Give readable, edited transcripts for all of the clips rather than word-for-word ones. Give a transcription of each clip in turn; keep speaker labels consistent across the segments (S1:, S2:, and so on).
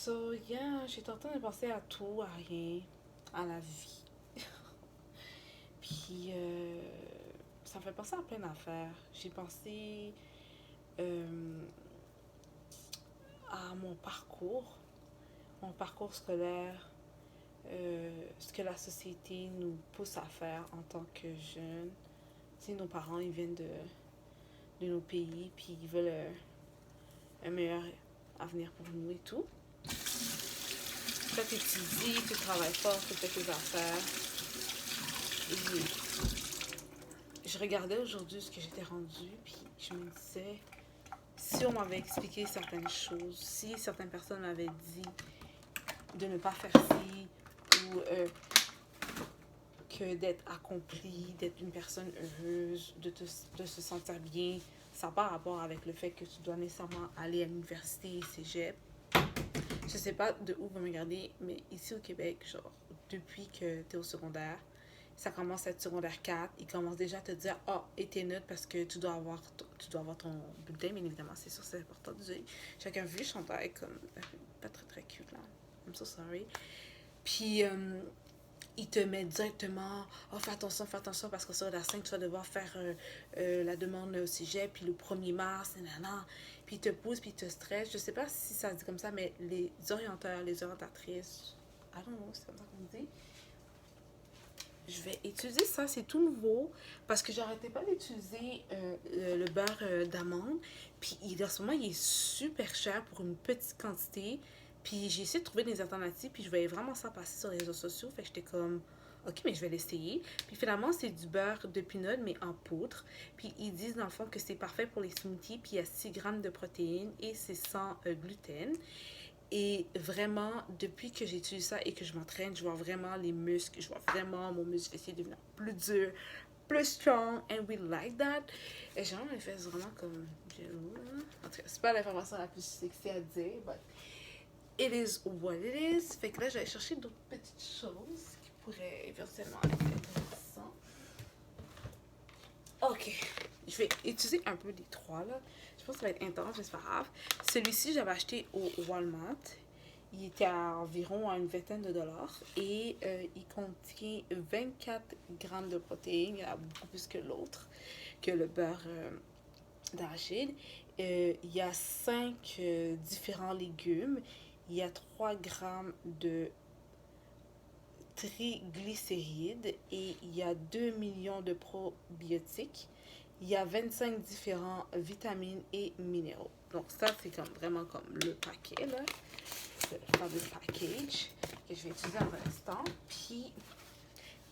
S1: So, yeah, j'étais en train de penser à tout, à rien, à la vie. Puis, ça me fait penser à plein d'affaires. J'ai pensé euh, à mon parcours scolaire, ce que la société nous pousse à faire en tant que jeunes. Tu sais, nos parents, ils viennent de nos pays, puis ils veulent un meilleur avenir pour nous et tout. Toi, tu étudies, tu travailles fort, tu fais tes affaires. Et je regardais aujourd'hui ce que j'étais rendue, puis je me disais, si on m'avait expliqué certaines choses, si certaines personnes m'avaient dit de ne pas faire ci, ou que d'être accompli, d'être une personne heureuse, de se sentir bien, ça n'a pas rapport avec le fait que tu dois nécessairement aller à l'université, cégep. Je sais pas de où vous me regardez, mais ici au Québec, genre, depuis que tu es au secondaire, ça commence à être secondaire 4, ils commencent déjà à te dire oh, et tes notes parce que tu dois avoir ton bulletin, bien évidemment, c'est sûr, c'est important. Désolé. Chacun vu, je chantais comme pas très très cute là. I'm so sorry. Puis, ils te mettent directement oh, fais attention parce qu'au secondaire 5, tu vas devoir faire la demande au cégep, puis le 1er mars, nanana. Puis ils te poussent, puis ils te stressent. Je sais pas si ça se dit comme ça, mais les orienteurs, les orientatrices, I don't know, c'est comme ça qu'on dit, je vais utiliser ça, c'est tout nouveau parce que j'arrêtais pas d'utiliser le beurre d'amande. Puis en ce moment, il est super cher pour une petite quantité. Puis j'ai essayé de trouver des alternatives, puis je voyais vraiment ça passer sur les réseaux sociaux. Fait que j'étais comme, ok, mais je vais l'essayer. Puis finalement, c'est du beurre de pinot, mais en poudre. Puis ils disent dans le fond que c'est parfait pour les smoothies, puis il y a 6 grammes de protéines et c'est sans gluten. Et vraiment, depuis que j'utilise ça et que je m'entraîne, je vois vraiment les muscles, je vois vraiment mon muscle essayer de devenir plus dur, plus strong, and we like that. Et j'ai vraiment les fesses vraiment comme... En tout cas, c'est pas l'information la plus sexy à dire, but it is what it is. Fait que là, j'allais chercher d'autres petites choses qui pourraient éventuellement être intéressantes. Ok, je vais utiliser un peu des trois là. Je pense que ça va être intense, mais c'est pas grave. Celui-ci, j'avais acheté au Walmart. Il était à environ à une vingtaine de dollars et il contient 24 grammes de protéines. Il y en a beaucoup plus que l'autre, que le beurre d'arachide. Il y a 5 différents légumes. Il y a 3 grammes de triglycérides et il y a 2 millions de probiotiques. Il y a 25 différents vitamines et minéraux. Donc ça, c'est comme vraiment comme le paquet, là. Le fameux package que je vais utiliser dans un instant. Puis,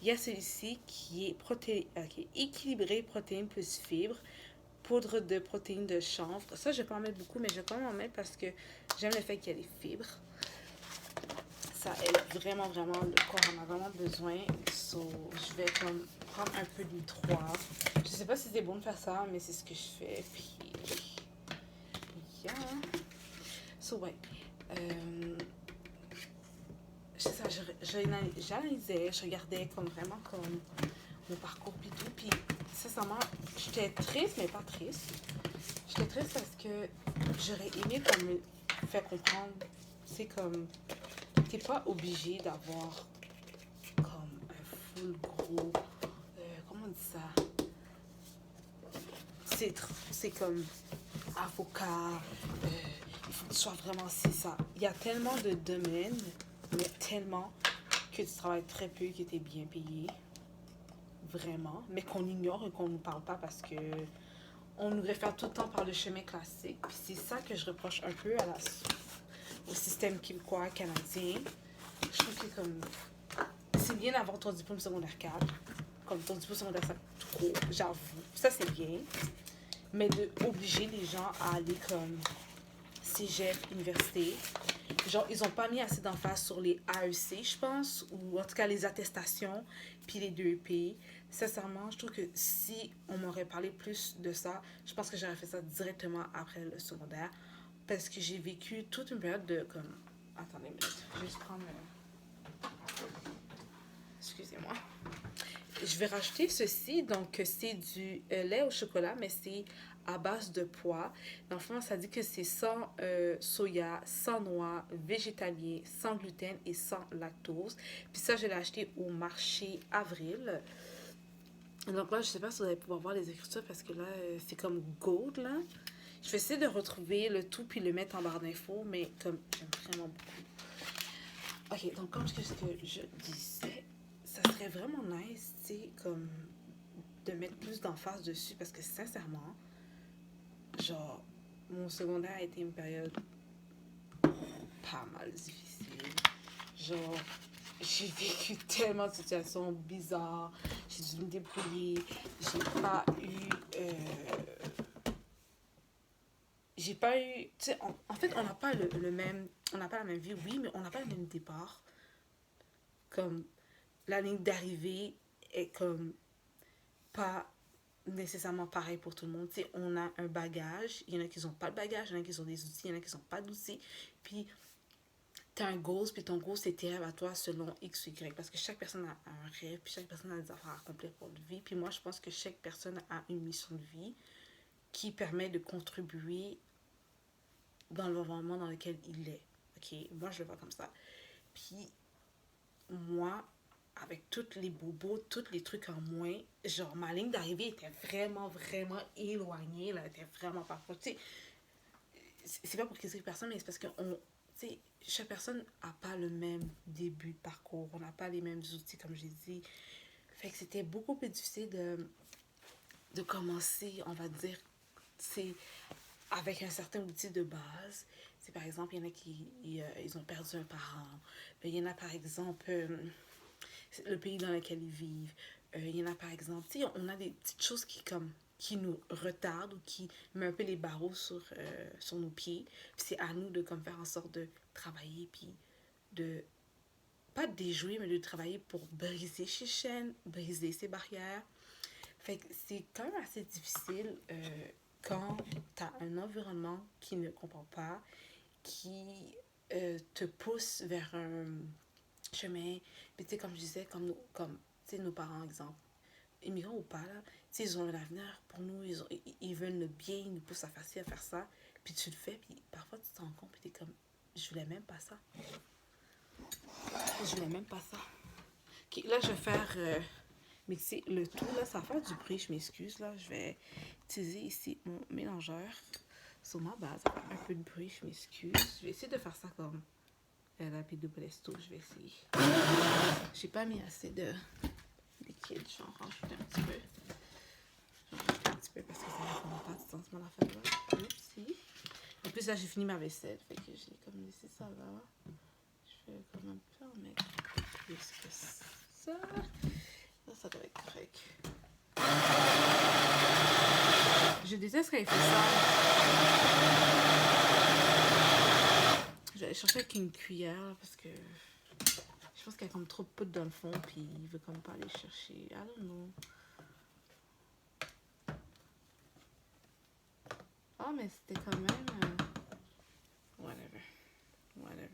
S1: il y a celui-ci qui est, qui est équilibré, protéines plus fibres, poudre de protéines de chanvre. Ça, je vais pas en mettre beaucoup, mais je vais quand même en mettre parce que j'aime le fait qu'il y a des fibres. Ça aide vraiment, vraiment, le corps en a vraiment besoin. So, je vais comme prendre un peu du 3. Je sais pas si c'est bon de faire ça, mais c'est ce que je fais. Puis, yeah. So, ouais. C'est ça, j'analysais, je regardais comme vraiment comme mon parcours puis tout. Puis, sincèrement, j'étais triste, mais pas triste. J'étais triste parce que j'aurais aimé comme me faire comprendre, c'est comme t'es pas obligé d'avoir comme un full gros. Comment on dit ça? C'est comme avocat. Il faut que tu sois vraiment c'est ça. Il y a tellement de domaines, mais tellement que tu travailles très peu, que tu es bien payé. Vraiment. Mais qu'on ignore et qu'on ne nous parle pas parce que on nous réfère tout le temps par le chemin classique. Puis c'est ça que je reproche un peu au système québécois, canadien. Je trouve que comme c'est bien d'avoir ton diplôme secondaire 4, comme ton diplôme secondaire 5, trop, j'avoue, ça c'est bien, mais de obliger les gens à aller comme cégep, université, genre ils ont pas mis assez d'emphase sur les AEC, je pense, ou en tout cas les attestations, puis les 2EP. Sincèrement, je trouve que si on m'aurait parlé plus de ça, je pense que j'aurais fait ça directement après le secondaire, parce que j'ai vécu toute une période de comme... Attendez une minute, je vais juste prendre... Excusez-moi. Je vais rajouter ceci. Donc, c'est du lait au chocolat, mais c'est à base de pois. Dans le fond, ça dit que c'est sans soya, sans noix, végétalien, sans gluten et sans lactose. Puis ça, je l'ai acheté au marché Avril. Donc là, je sais pas si vous allez pouvoir voir les écritures parce que là, c'est comme gold, là. Je vais essayer de retrouver le tout puis le mettre en barre d'infos, mais comme j'aime vraiment beaucoup. Ok, donc comme ce que je disais, ça serait vraiment nice, tu sais, comme de mettre plus d'emphase dessus parce que sincèrement, genre, mon secondaire a été une période pas mal difficile. Genre, j'ai vécu tellement de situations bizarres, j'ai dû me débrouiller, j'ai pas eu. J'ai pas eu. Tu sais, en fait, on n'a pas le même. On n'a pas la même vie, oui, mais on n'a pas le même départ. Comme la ligne d'arrivée est comme pas nécessairement pareil pour tout le monde. Tu sais, on a un bagage, il y en a qui n'ont pas de bagage, il y en a qui ont des outils, il y en a qui n'ont pas d'outils. Puis, tu as un goal, puis ton goal, c'est tes rêves à toi selon X ou Y. Parce que chaque personne a un rêve, puis chaque personne a des affaires à accomplir pour la vie. Puis moi, je pense que chaque personne a une mission de vie qui permet de contribuer dans l'environnement dans lequel il est. Ok, moi, je le vois comme ça. Puis, moi, avec tous les bobos, tous les trucs en moins, genre, ma ligne d'arrivée était vraiment, vraiment éloignée, là, elle était vraiment pas proche. Tu sais, c'est pas pour critiquer personne, mais c'est parce que tu sais, chaque personne n'a pas le même début de parcours, on n'a pas les mêmes outils, comme j'ai dit. Fait que c'était beaucoup plus difficile de commencer, on va dire, c'est avec un certain outil de base. C'est par exemple, il y en a qui ils ont perdu un parent. Il y en a par exemple le pays dans lequel ils vivent. Il y en a par exemple, tu sais, on a des petites choses qui nous retardent ou qui met un peu les barreaux sur nos pieds. Puis c'est à nous de comme faire en sorte de travailler puis de pas de déjouer mais de travailler pour briser ces chaînes, briser ces barrières. Fait que c'est quand même assez difficile quand tu as un environnement qui ne comprend pas, qui te pousse vers un chemin. Puis tu sais, comme je disais, comme tu sais, nos parents, exemple, immigrants ou pas, là, tu sais, ils ont un avenir pour nous, ils veulent le bien, ils nous poussent à faire ci, à faire ça. Puis tu le fais, puis parfois tu te rends compte, puis t'es comme, je voulais même pas ça. Je voulais même pas ça. Ok, là, je vais faire. Mais tu sais, le tout, là, ça va faire du bruit, je m'excuse, là. Je vais utiliser ici mon mélangeur sur ma base. Ça va faire un peu de bruit, je m'excuse. Je vais essayer de faire ça comme la pide de Presto. Je vais essayer. J'ai pas mis assez de liquide. Je vais en rajouter un petit peu. Je vais en rajouter un petit peu parce que ça n'a pas de sens, mon affaire là. Merci. En plus, là, j'ai fini ma vaisselle. Fait que j'ai comme laissé ça là. Je vais quand même faire mettre plus que ça. Ça doit être correct. Je déteste quand il fait ça. Je vais aller chercher avec une cuillère parce que je pense qu'il y a comme trop de poudre dans le fond puis il veut comme pas aller chercher. I don't know. Ah, mais c'était quand même... whatever. Whatever.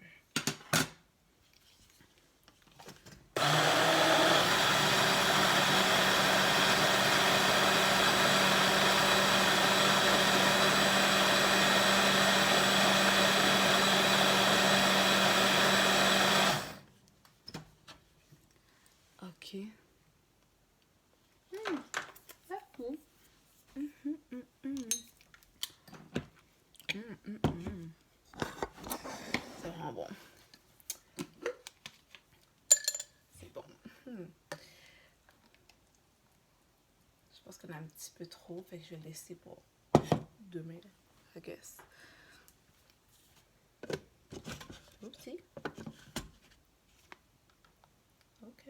S1: Ok. C'est cool. C'est vraiment bon. C'est bon. Je pense qu'on a un petit peu trop, fait que je vais laisser pour demain, I guess. Oupsie. Ok.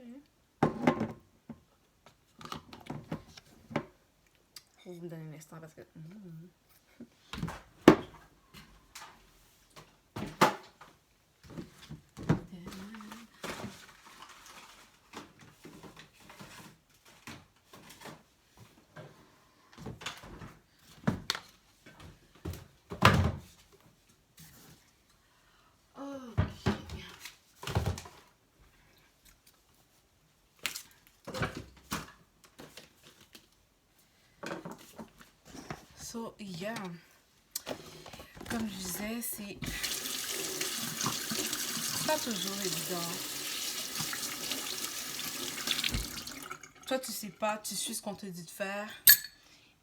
S1: Je vais vous donner un instant parce que... So, yeah. Comme je disais, c'est pas toujours évident. Toi, tu sais pas, tu suis ce qu'on te dit de faire.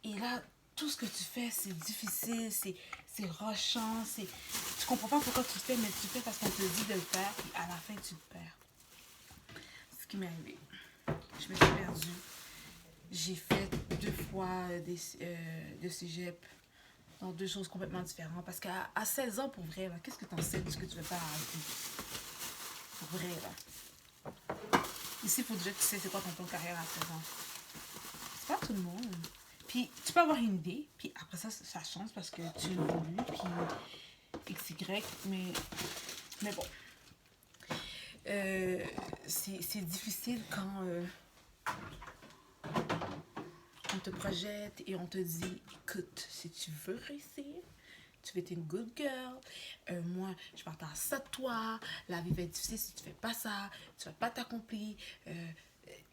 S1: Et là, tout ce que tu fais, c'est difficile, c'est rushant, tu comprends pas pourquoi tu le fais, mais tu le fais parce qu'on te dit de le faire, et à la fin, tu le perds. C'est ce qui m'est arrivé. Je me suis perdue. J'ai fait 2 fois de cégep dans 2 choses complètement différentes. Parce qu'à 16 ans, pour vrai, qu'est-ce que tu en sais de ce que tu veux faire à la vie? Pour vrai, là. Ici, il faut déjà que tu sais c'est quoi ton plan de carrière à 16 ans. C'est pas tout le monde. Puis, tu peux avoir une idée, puis après ça, ça change parce que tu évolues, puis XY, mais bon. C'est difficile quand on te projette et on te dit, écoute, si tu veux réussir, tu veux être une good girl, moi, je partage ça de toi, la vie va être difficile si tu fais pas ça, tu vas pas t'accomplir.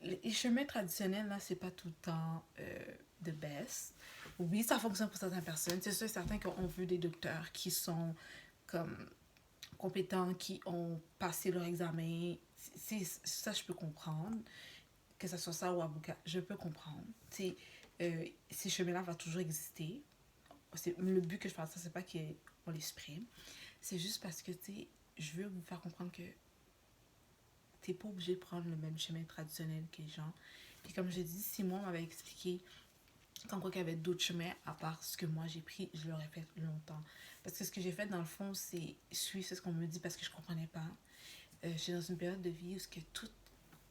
S1: Les chemins traditionnels, là, c'est pas tout le temps the best. Oui, ça fonctionne pour certaines personnes. C'est sûr et certain qu'on veut des docteurs qui sont comme compétents, qui ont passé leur examen. Ça, je peux comprendre. Que ce soit ça ou avocat, je peux comprendre. Ces chemins-là vont toujours exister. Le but que je parle de ça, c'est pas qu'on l'exprime. C'est juste parce que, je veux vous faire comprendre que t'es pas obligé de prendre le même chemin traditionnel que les gens. Puis comme je dis, si moi, on m'avait expliqué comme quoi qu'il y avait d'autres chemins à part ce que moi j'ai pris, je l'aurais fait longtemps. Parce que ce que j'ai fait dans le fond, c'est suivre ce qu'on me dit parce que je comprenais pas. J'étais dans une période de vie où que tout,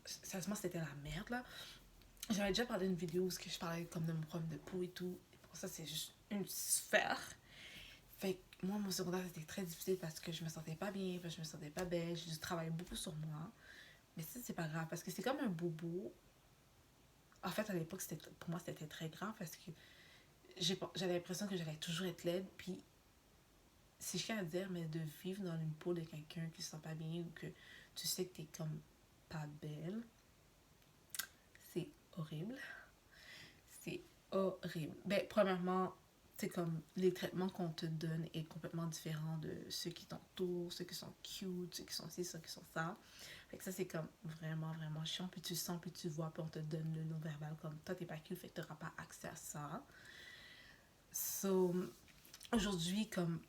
S1: sérieusement, c'était la merde là. J'avais déjà parlé d'une vidéo où je parlais comme de mon problème de peau et tout. Et pour ça, c'est juste une sphère. Fait que moi, mon secondaire, c'était très difficile parce que je me sentais pas bien, parce que je me sentais pas belle. Je travaillais beaucoup sur moi. Mais ça, c'est pas grave parce que c'est comme un bobo. En fait, à l'époque, pour moi, c'était très grave parce que j'avais l'impression que j'allais toujours être laide. Puis, c'est chiant à dire, mais de vivre dans une peau de quelqu'un qui se sent pas bien ou que tu sais que t'es comme pas belle, c'est horrible. C'est horrible. Ben, premièrement, c'est comme les traitements qu'on te donne est complètement différent de ceux qui t'entourent, ceux qui sont cute, ceux qui sont ci, ceux qui sont ça. Fait que ça, c'est comme vraiment, vraiment chiant. Puis tu sens, puis tu vois, puis on te donne le non-verbal comme toi, t'es pas cute, fait que t'auras pas accès à ça. So, aujourd'hui, comme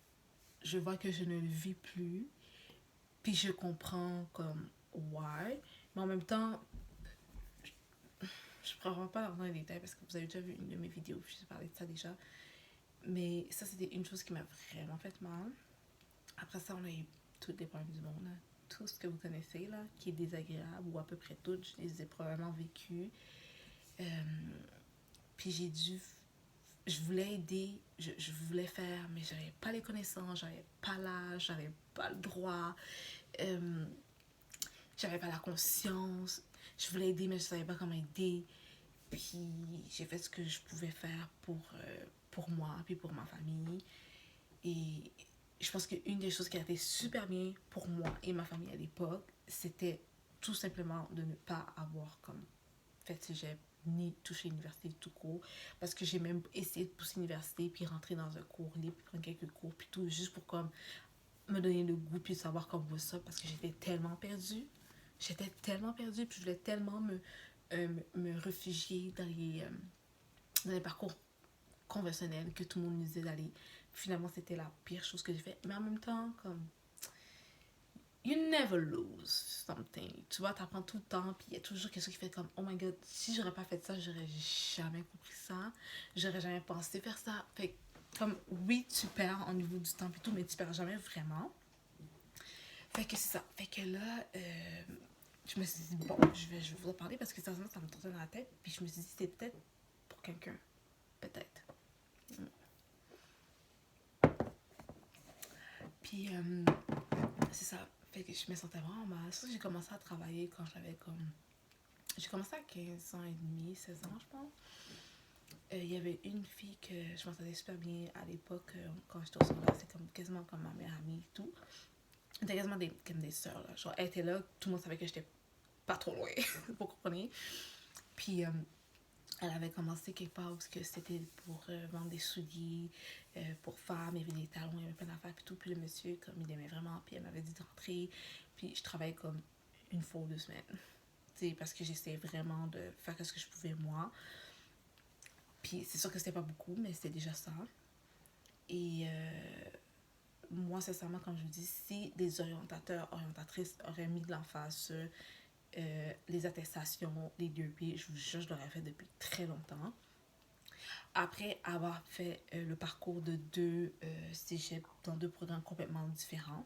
S1: je vois que je ne le vis plus, puis je comprends comme why, mais en même temps, je ne prends pas dans les détails parce que vous avez déjà vu une de mes vidéos où je parlais de ça déjà. Mais ça, c'était une chose qui m'a vraiment fait mal. Après ça, on a eu tous les problèmes du monde. Là. Tout ce que vous connaissez, là, qui est désagréable, ou à peu près tout, je les ai probablement vécus. Puis j'ai dû... Je voulais aider, je voulais faire, mais j'avais pas les connaissances, j'avais pas l'âge, j'avais pas le droit, j'avais pas la conscience. Je voulais aider, mais je savais pas comment aider. Puis j'ai fait ce que je pouvais faire pour moi, puis pour ma famille. Et je pense qu'une des choses qui a été super bien pour moi et ma famille à l'époque, c'était tout simplement de ne pas avoir comme fait cégep ni touché l'université tout court. Parce que j'ai même essayé de pousser l'université, puis rentrer dans un cours libre, puis prendre quelques cours, puis tout, juste pour comme me donner le goût, puis savoir comment ça, parce que j'étais tellement perdue. J'étais tellement perdue, puis je voulais tellement me réfugier dans les parcours conventionnels que tout le monde me disait d'aller. Finalement, c'était la pire chose que j'ai fait. Mais en même temps, comme, you never lose something. Tu vois, t'apprends tout le temps, puis il y a toujours quelque chose qui fait comme, oh my god, si j'aurais pas fait ça, j'aurais jamais compris ça. J'aurais jamais pensé faire ça. Fait comme, oui, tu perds au niveau du temps et tout, mais tu perds jamais vraiment. Fait que c'est ça. Fait que là, je me suis dit, bon, je vais vous en parler parce que ça me tournait dans la tête. Puis je me suis dit, c'est peut-être pour quelqu'un. Peut-être. Puis, c'est ça. Fait que je me sentais vraiment mal. C'est ça que j'ai commencé à travailler quand j'avais comme... J'ai commencé à 15 ans et demi, 16 ans, je pense. Il y avait une fille que je m'entendais super bien à l'époque, quand j'étais au secondaire. C'était comme, quasiment comme ma meilleure amie et tout. On était quasiment comme des sœurs, là. Genre, elle était là, tout le monde savait que j'étais pas trop loin, vous comprenez. Puis, Elle avait commencé quelque part parce que c'était pour vendre des souliers pour femmes, il y avait des talons, il y avait plein d'affaires puis tout. Puis le monsieur, comme il aimait vraiment, puis elle m'avait dit de rentrer. Puis je travaillais comme une fois ou 2 semaines. Tu sais, parce que j'essayais vraiment de faire ce que je pouvais moi. Puis c'est sûr que c'était pas beaucoup, mais c'était déjà ça. Et moi, sincèrement, comme je vous dis, si des orientateurs, orientatrices auraient mis de l'emphase sur les attestations, les 2P, je vous jure, je l'aurais fait depuis très longtemps. Après avoir fait le parcours de 2 cégeps dans 2 programmes complètement différents,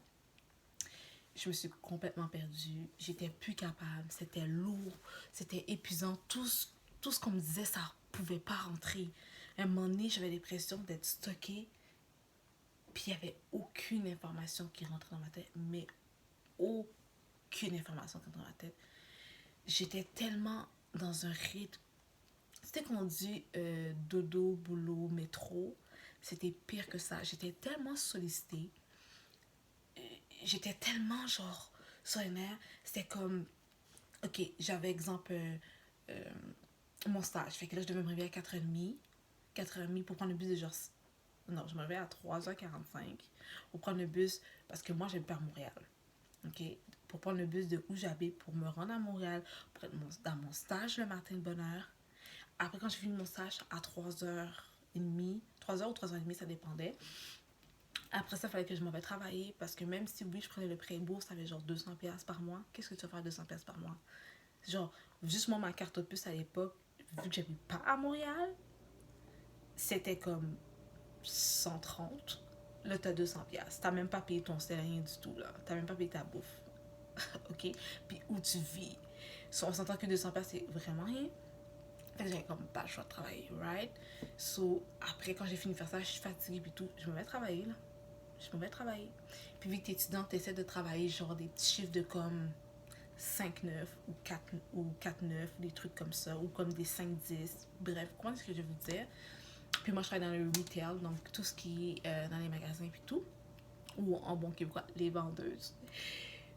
S1: je me suis complètement perdue. J'étais plus capable. C'était lourd. C'était épuisant. Tout ce qu'on me disait, ça pouvait pas rentrer. À un moment donné, j'avais l'impression d'être stockée. Puis il n'y avait aucune information qui rentrait dans ma tête. Mais aucune information qui rentrait dans ma tête. J'étais tellement dans un rythme. C'était qu'on dit dodo, boulot, métro. C'était pire que ça. J'étais tellement sollicitée. J'étais tellement genre sur les nerfs. C'était comme, ok, j'avais exemple euh, mon stage. Fait que là, je devais me réveiller à 4h30. 4h30 pour prendre le bus de genre. Non, je me réveillais à 3h45 pour prendre le bus parce que moi, j'habite à Montréal. Ok? Pour prendre le bus de où j'habite pour me rendre à Montréal, pour être dans mon stage le matin de bonne heure. Après, quand j'ai fini mon stage à 3h30, 3h ou 3h30, ça dépendait. Après ça, il fallait que je m'en vais travailler parce que même si oui, je prenais le prêt bourse, ça avait genre 200$ par mois. Qu'est-ce que tu vas faire 200$ par mois? Genre, juste moi, ma carte opus à l'époque, vu que j'habite pas à Montréal, c'était comme 130. Là, t'as 200$. T'as même pas payé ton sel, rien du tout, là. T'as même pas payé ta bouffe. OK? Puis où tu vis. So, on s'entend que 200$, c'est vraiment rien. Fait que j'avais comme pas le choix de travailler, right? So, après, quand j'ai fini de faire ça, je suis fatiguée puis tout. Je me mets à travailler, là. Je me mets à travailler. Puis vu que t'es étudiante, t'essaies de travailler genre des petits chiffres de comme 5-9 ou 4-9, des trucs comme ça, ou comme des 5-10. Bref, comment est-ce que je vais vous dire? Puis moi, je travaille dans le retail, donc tout ce qui est dans les magasins puis tout. Ou en bon québécois, les vendeuses.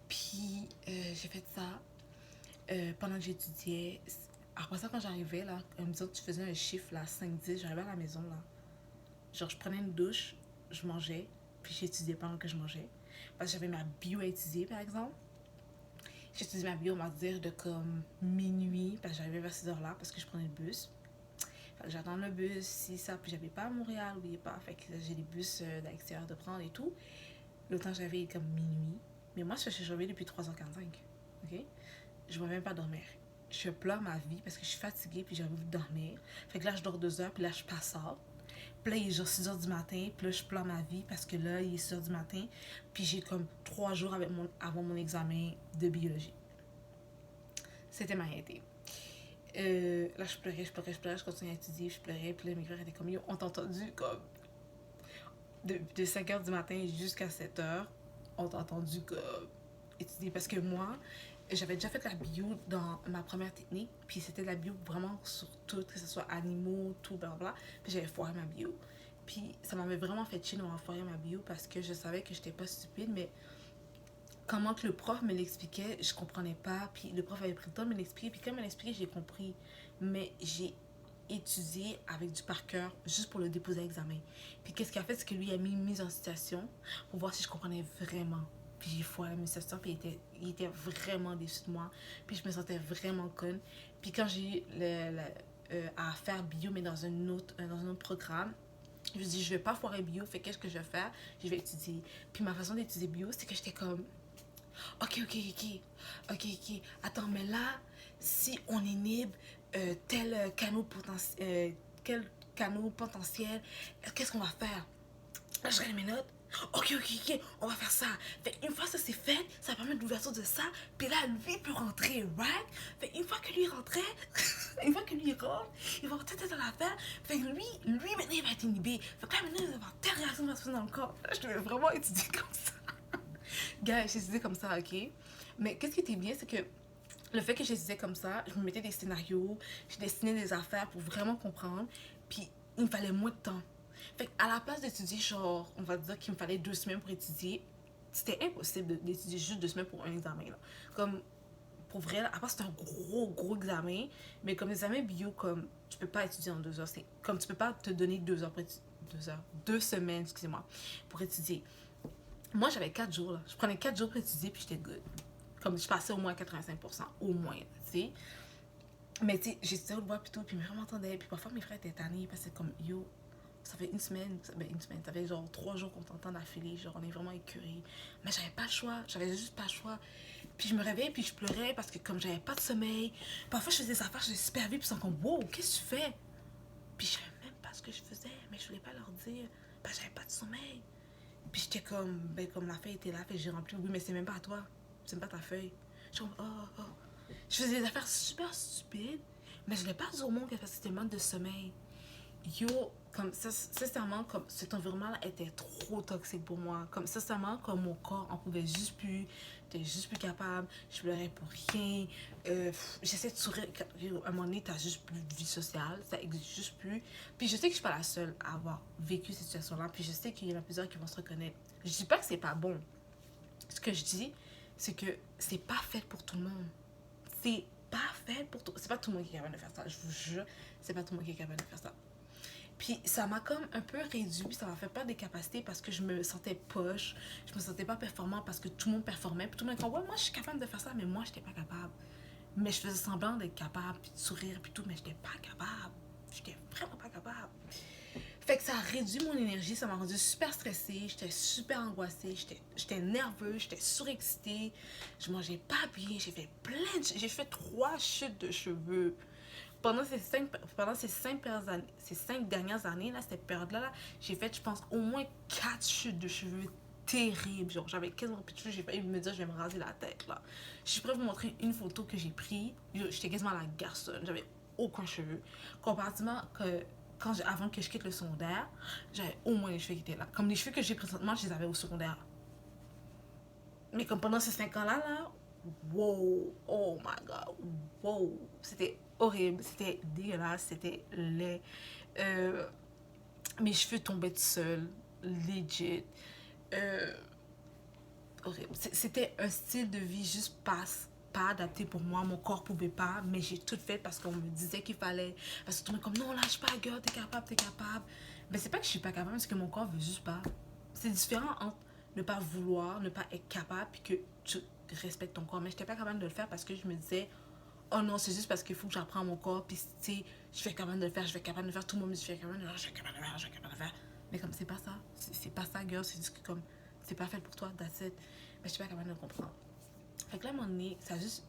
S1: Puis j'ai fait ça pendant que j'étudiais. Après ça, quand j'arrivais, là, me disant que tu faisais un chiffre, là, 5-10, j'arrivais à la maison, là. Genre, je prenais une douche, je mangeais, puis j'étudiais pendant que je mangeais. Parce que j'avais ma bio à étudier, par exemple. J'étudiais ma bio, on va dire, de comme minuit, parce que j'arrivais vers 6h là, parce que je prenais le bus. Fait que j'attends le bus, si ça, puis j'avais pas à Montréal, n'oubliez pas. Fait que j'ai des bus d'extérieur de prendre et tout. Le temps j'avais comme minuit. Mais moi, je suis réveillée depuis 3h45. Ok? Je ne vais même pas dormir. Je pleure ma vie parce que je suis fatiguée puis j'ai envie de dormir. Fait que là, je dors 2 heures puis là, je passe ça. Puis là, il est genre 6h du matin. Puis là, je pleure ma vie parce que là, il est 6h du matin. Puis j'ai comme 3 jours avant mon examen de biologie. C'était ma réalité. Là, je pleurais, je continuais à étudier, je pleurais. Puis là, mes frères étaient comme, yo, on t'a entendu comme de 5h du matin jusqu'à 7h. On t'a entendu comme étudier. Parce que moi, j'avais déjà fait la bio dans ma première technique, puis c'était de la bio vraiment sur tout, que ce soit animaux, tout, blablabla. Puis j'avais foiré ma bio. Puis ça m'avait vraiment fait chier d'avoir foiré ma bio parce que je savais que j'étais pas stupide, mais comment que le prof me l'expliquait, je comprenais pas. Puis le prof avait pris le temps de me l'expliquer, puis quand il me l'expliquait, j'ai compris. Mais j'ai étudié avec du par cœur juste pour le déposer à l'examen. Puis qu'est-ce qu'il a fait, c'est que lui a mis une mise en situation pour voir si je comprenais vraiment. Puis j'ai foiré la mise en situation, puis il était vraiment déçu de moi. Puis je me sentais vraiment conne. Puis quand j'ai eu à faire bio, mais dans un autre programme, je me dis, je vais pas foirer bio, fait qu'est-ce que je vais faire? Je vais étudier. Puis ma façon d'étudier bio, c'est que j'étais comme, ok. Attends, mais là, si on inhibe tel canal potentiel, quel canal potentiel, qu'est-ce qu'on va faire? Là, je regarde mes notes. Ok, on va faire ça. Fait une fois ça c'est fait, ça permet l'ouverture de ça. Puis là, lui peut rentrer, right? Fait une fois que lui rentrait, une fois que lui rentre, il va peut-être dans l'affaire. Fait lui maintenant il va être inhibé. Fait que là maintenant il va avoir telle réaction de dans le corps. Là, je devais vraiment étudier comme ça. Gars, j'ai étudié comme ça, ok? Mais qu'est-ce qui était bien, c'est que le fait que j'étudiais comme ça, je me mettais des scénarios, je dessinais des affaires pour vraiment comprendre. Puis il me fallait moins de temps. Fait à la place d'étudier, genre, on va dire qu'il me fallait 2 semaines pour étudier, c'était impossible d'étudier juste 2 semaines pour un examen, là. Comme, pour vrai, là, à part c'est un gros examen, mais comme l'examen bio, comme tu peux pas étudier en 2 heures, c'est comme tu peux pas te donner 2 heures pour étudier, 2 heures, 2 semaines, excusez-moi, pour étudier. Moi, j'avais 4 jours, là. Je prenais 4 jours pour étudier, puis j'étais good. Comme je passais au moins à 85%, au moins, tu sais. Mais tu sais, j'étudiais au bois plutôt, puis mes frères m'entendaient, puis parfois mes frères étaient tannés, parce que comme, yo, ça fait une semaine, ça fait genre 3 jours qu'on t'entend d'affilée, genre on est vraiment écœurés. Mais j'avais pas le choix, j'avais juste pas le choix. Puis je me réveillais, puis je pleurais parce que comme j'avais pas de sommeil, parfois je faisais des affaires, je faisais super vite, puis ils sont comme, wow, qu'est-ce que tu fais? Puis je savais même pas ce que je faisais, mais je voulais pas leur dire, parce que j'avais pas de sommeil. Puis j'étais comme, ben comme la feuille était là, fait j'ai rempli, oui, mais c'est même pas à toi, c'est même pas ta feuille. Je suis comme, oh. Je faisais des affaires super stupides, mais je voulais pas dire au monde que c'était manque de sommeil. Yo, comme ça, sincèrement, comme cet environnement-là était trop toxique pour moi. Comme sincèrement, comme mon corps en pouvait juste plus, j'étais juste plus capable, je pleurais pour rien. J'essaie de sourire. À un moment donné, t'as juste plus de vie sociale, ça existe juste plus. Puis je sais que je suis pas la seule à avoir vécu cette situation-là, puis je sais qu'il y en a plusieurs qui vont se reconnaître. Je dis pas que c'est pas bon. Ce que je dis, c'est que c'est pas fait pour tout le monde. C'est pas fait pour tout. C'est pas tout le monde qui est capable de faire ça. Je vous jure, c'est pas tout le monde qui est capable de faire ça. Puis ça m'a comme un peu réduit, ça m'a fait perdre des capacités parce que je me sentais poche, je me sentais pas performant parce que tout le monde performait. Puis tout le monde disait, ouais, moi je suis capable de faire ça, mais moi j'étais pas capable. Mais je faisais semblant d'être capable, puis de sourire, puis tout, mais j'étais pas capable. J'étais vraiment pas capable. Fait que ça a réduit mon énergie, ça m'a rendu super stressée, j'étais super angoissée, j'étais nerveuse, j'étais surexcitée, je mangeais pas bien, j'ai fait j'ai fait 3 chutes de cheveux. Pendant ces cinq dernières années, là, cette période-là, là, j'ai fait, je pense, au moins 4 chutes de cheveux terribles. Genre, j'avais quasiment plus de cheveux, j'ai failli me dire, je vais me raser la tête, là. Je suis prête à vous montrer une photo que j'ai prise. J'étais quasiment la garçonne, j'avais aucun cheveu. Comparativement que avant que je quitte le secondaire, j'avais au moins les cheveux qui étaient là. Comme les cheveux que j'ai présentement, je les avais au secondaire. Mais comme pendant ces 5 ans-là, là, wow, oh my god, wow, c'était horrible, c'était dégueulasse, c'était laid. Euh, Mes cheveux tombaient tout seuls, legit. Euh, Horrible. C'était un style de vie juste pas adapté pour moi. Mon corps pouvait pas, mais j'ai tout fait parce qu'on me disait qu'il fallait. Parce que tout le monde comme non, lâche pas, girl, t'es capable, t'es capable. Mais c'est pas que je suis pas capable, c'est que mon corps veut juste pas. C'est différent entre ne pas vouloir, ne pas être capable, puis que tu respectes ton corps. Mais j'étais pas capable de le faire parce que je me disais, oh non, c'est juste parce qu'il faut que j'apprends mon corps, puis tu sais, je vais être capable de le faire, je vais être capable de le faire. Tout le monde me dit, je vais être capable de le faire, je vais être capable de le faire, je vais être capable de le faire. Mais comme c'est pas ça, c'est pas ça, girl, c'est juste que comme c'est pas fait pour toi, that's it. Mais je suis pas capable de le comprendre. Fait que là, à un moment donné, ça a juste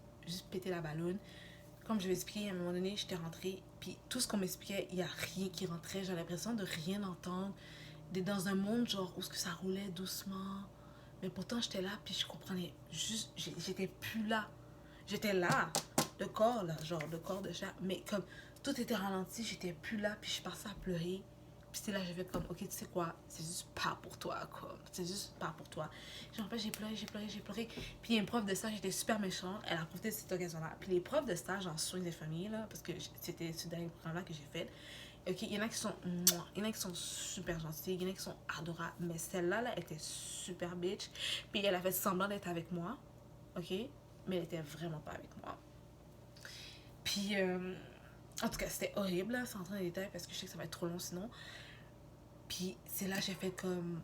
S1: pété la ballonne. Comme je vais expliquer, à un moment donné, j'étais rentrée, puis tout ce qu'on m'expliquait, il y a rien qui rentrait. J'ai l'impression de rien entendre. D'être dans un monde, genre, où ce que ça roulait doucement. Mais pourtant, j'étais là, puis je comprenais juste, j'étais plus là. J'étais là, le corps, là, genre, le corps de chat. Mais comme tout était ralenti, j'étais plus là, puis je suis partie à pleurer. Puis c'est là, j'ai fait comme, ok, tu sais quoi, c'est juste pas pour toi, comme, c'est juste pas pour toi. Je me rappelle, j'ai pleuré. Puis il y a une prof de stage, j'étais super méchante, elle a profité de cette occasion-là. Puis les profs de stage en soins des familles, là, parce que c'était ce dernier programme-là que j'ai fait, ok, il y en a qui sont, il y en a qui sont super gentils, il y en a qui sont adorables, mais celle-là, là, était super bitch. Puis elle a fait semblant d'être avec moi, ok, mais elle était vraiment pas avec moi. Puis, en tout cas, c'était horrible, là, sans entrer dans les détails, parce que je sais que ça va être trop long sinon. Puis c'est là que j'ai fait comme.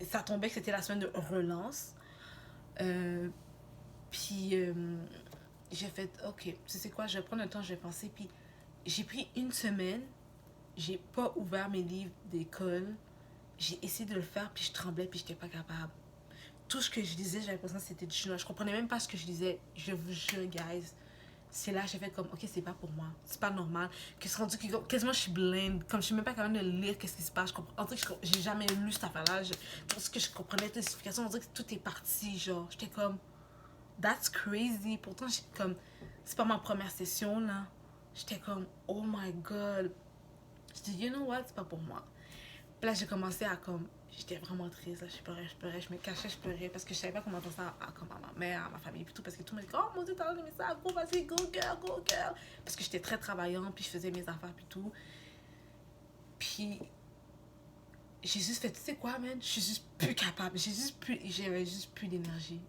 S1: Ça tombait que c'était la semaine de relance. Euh, puis j'ai fait, ok, tu sais quoi, je vais prendre le temps, je vais penser. Puis j'ai pris une semaine, j'ai pas ouvert mes livres d'école. J'ai essayé de le faire, puis je tremblais, puis j'étais pas capable. Tout ce que je disais, j'avais l'impression que c'était du chinois. Je comprenais même pas ce que je disais. Je vous jure, guys. C'est là que j'ai fait comme, ok, c'est pas pour moi. C'est pas normal. Que c'est rendu que quasiment je suis blinde. Comme je suis même pas capable de lire qu'est-ce qui se passe. Je comprends. En tout cas, j'ai jamais lu cette affaire-là. Tout ce que je comprenais, toutes les explications, on dirait que tout est parti. Genre, j'étais comme, that's crazy. Pourtant, j'étais comme, c'est pas ma première session, là. J'étais comme, oh my god. Je dis, you know what, c'est pas pour moi. Puis là, j'ai commencé à comme. J'étais vraiment triste, là. Je pleurais, je me cachais, je pleurais parce que je savais pas comment faire ça comme à ma mère, à ma famille, puis tout. Parce que tout le monde dit, oh mon dieu, t'as aimé ça, go, vas-y, go girl, go girl. Parce que j'étais très travaillante, puis je faisais mes affaires, puis tout. Puis j'ai juste fait, tu sais quoi, man, je suis juste plus capable. J'avais juste plus d'énergie.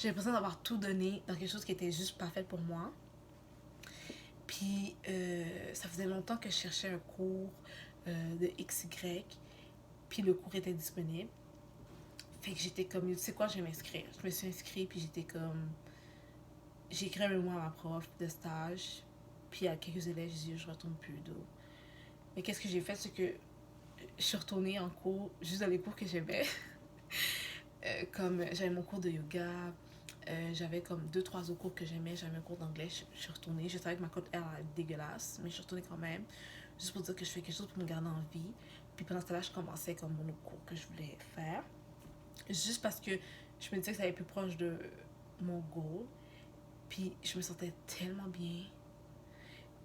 S1: j'ai l'impression d'avoir tout donné dans quelque chose qui était juste pas fait pour moi. Puis, ça faisait longtemps que je cherchais un cours de XY, puis le cours était disponible. Fait que j'étais comme, tu sais quoi, je vais m'inscrire. Je me suis inscrite, puis j'étais comme... J'ai écrit un mémoire à ma prof de stage, puis à quelques élèves, j'ai dit, je retourne plus d'eau. Mais qu'est-ce que j'ai fait, c'est que je suis retournée en cours, juste dans les cours que j'aimais. Comme j'avais mon cours de yoga, j'avais comme deux, trois autres cours que j'aimais, j'avais un cours d'anglais, je suis retournée. Je savais que ma cote R est dégueulasse, mais je suis retournée quand même, juste pour dire que je fais quelque chose pour me garder en vie. Puis pendant ce temps-là, je commençais comme mon autre cours que je voulais faire. Juste parce que je me disais que ça allait plus proche de mon goal. Puis je me sentais tellement bien.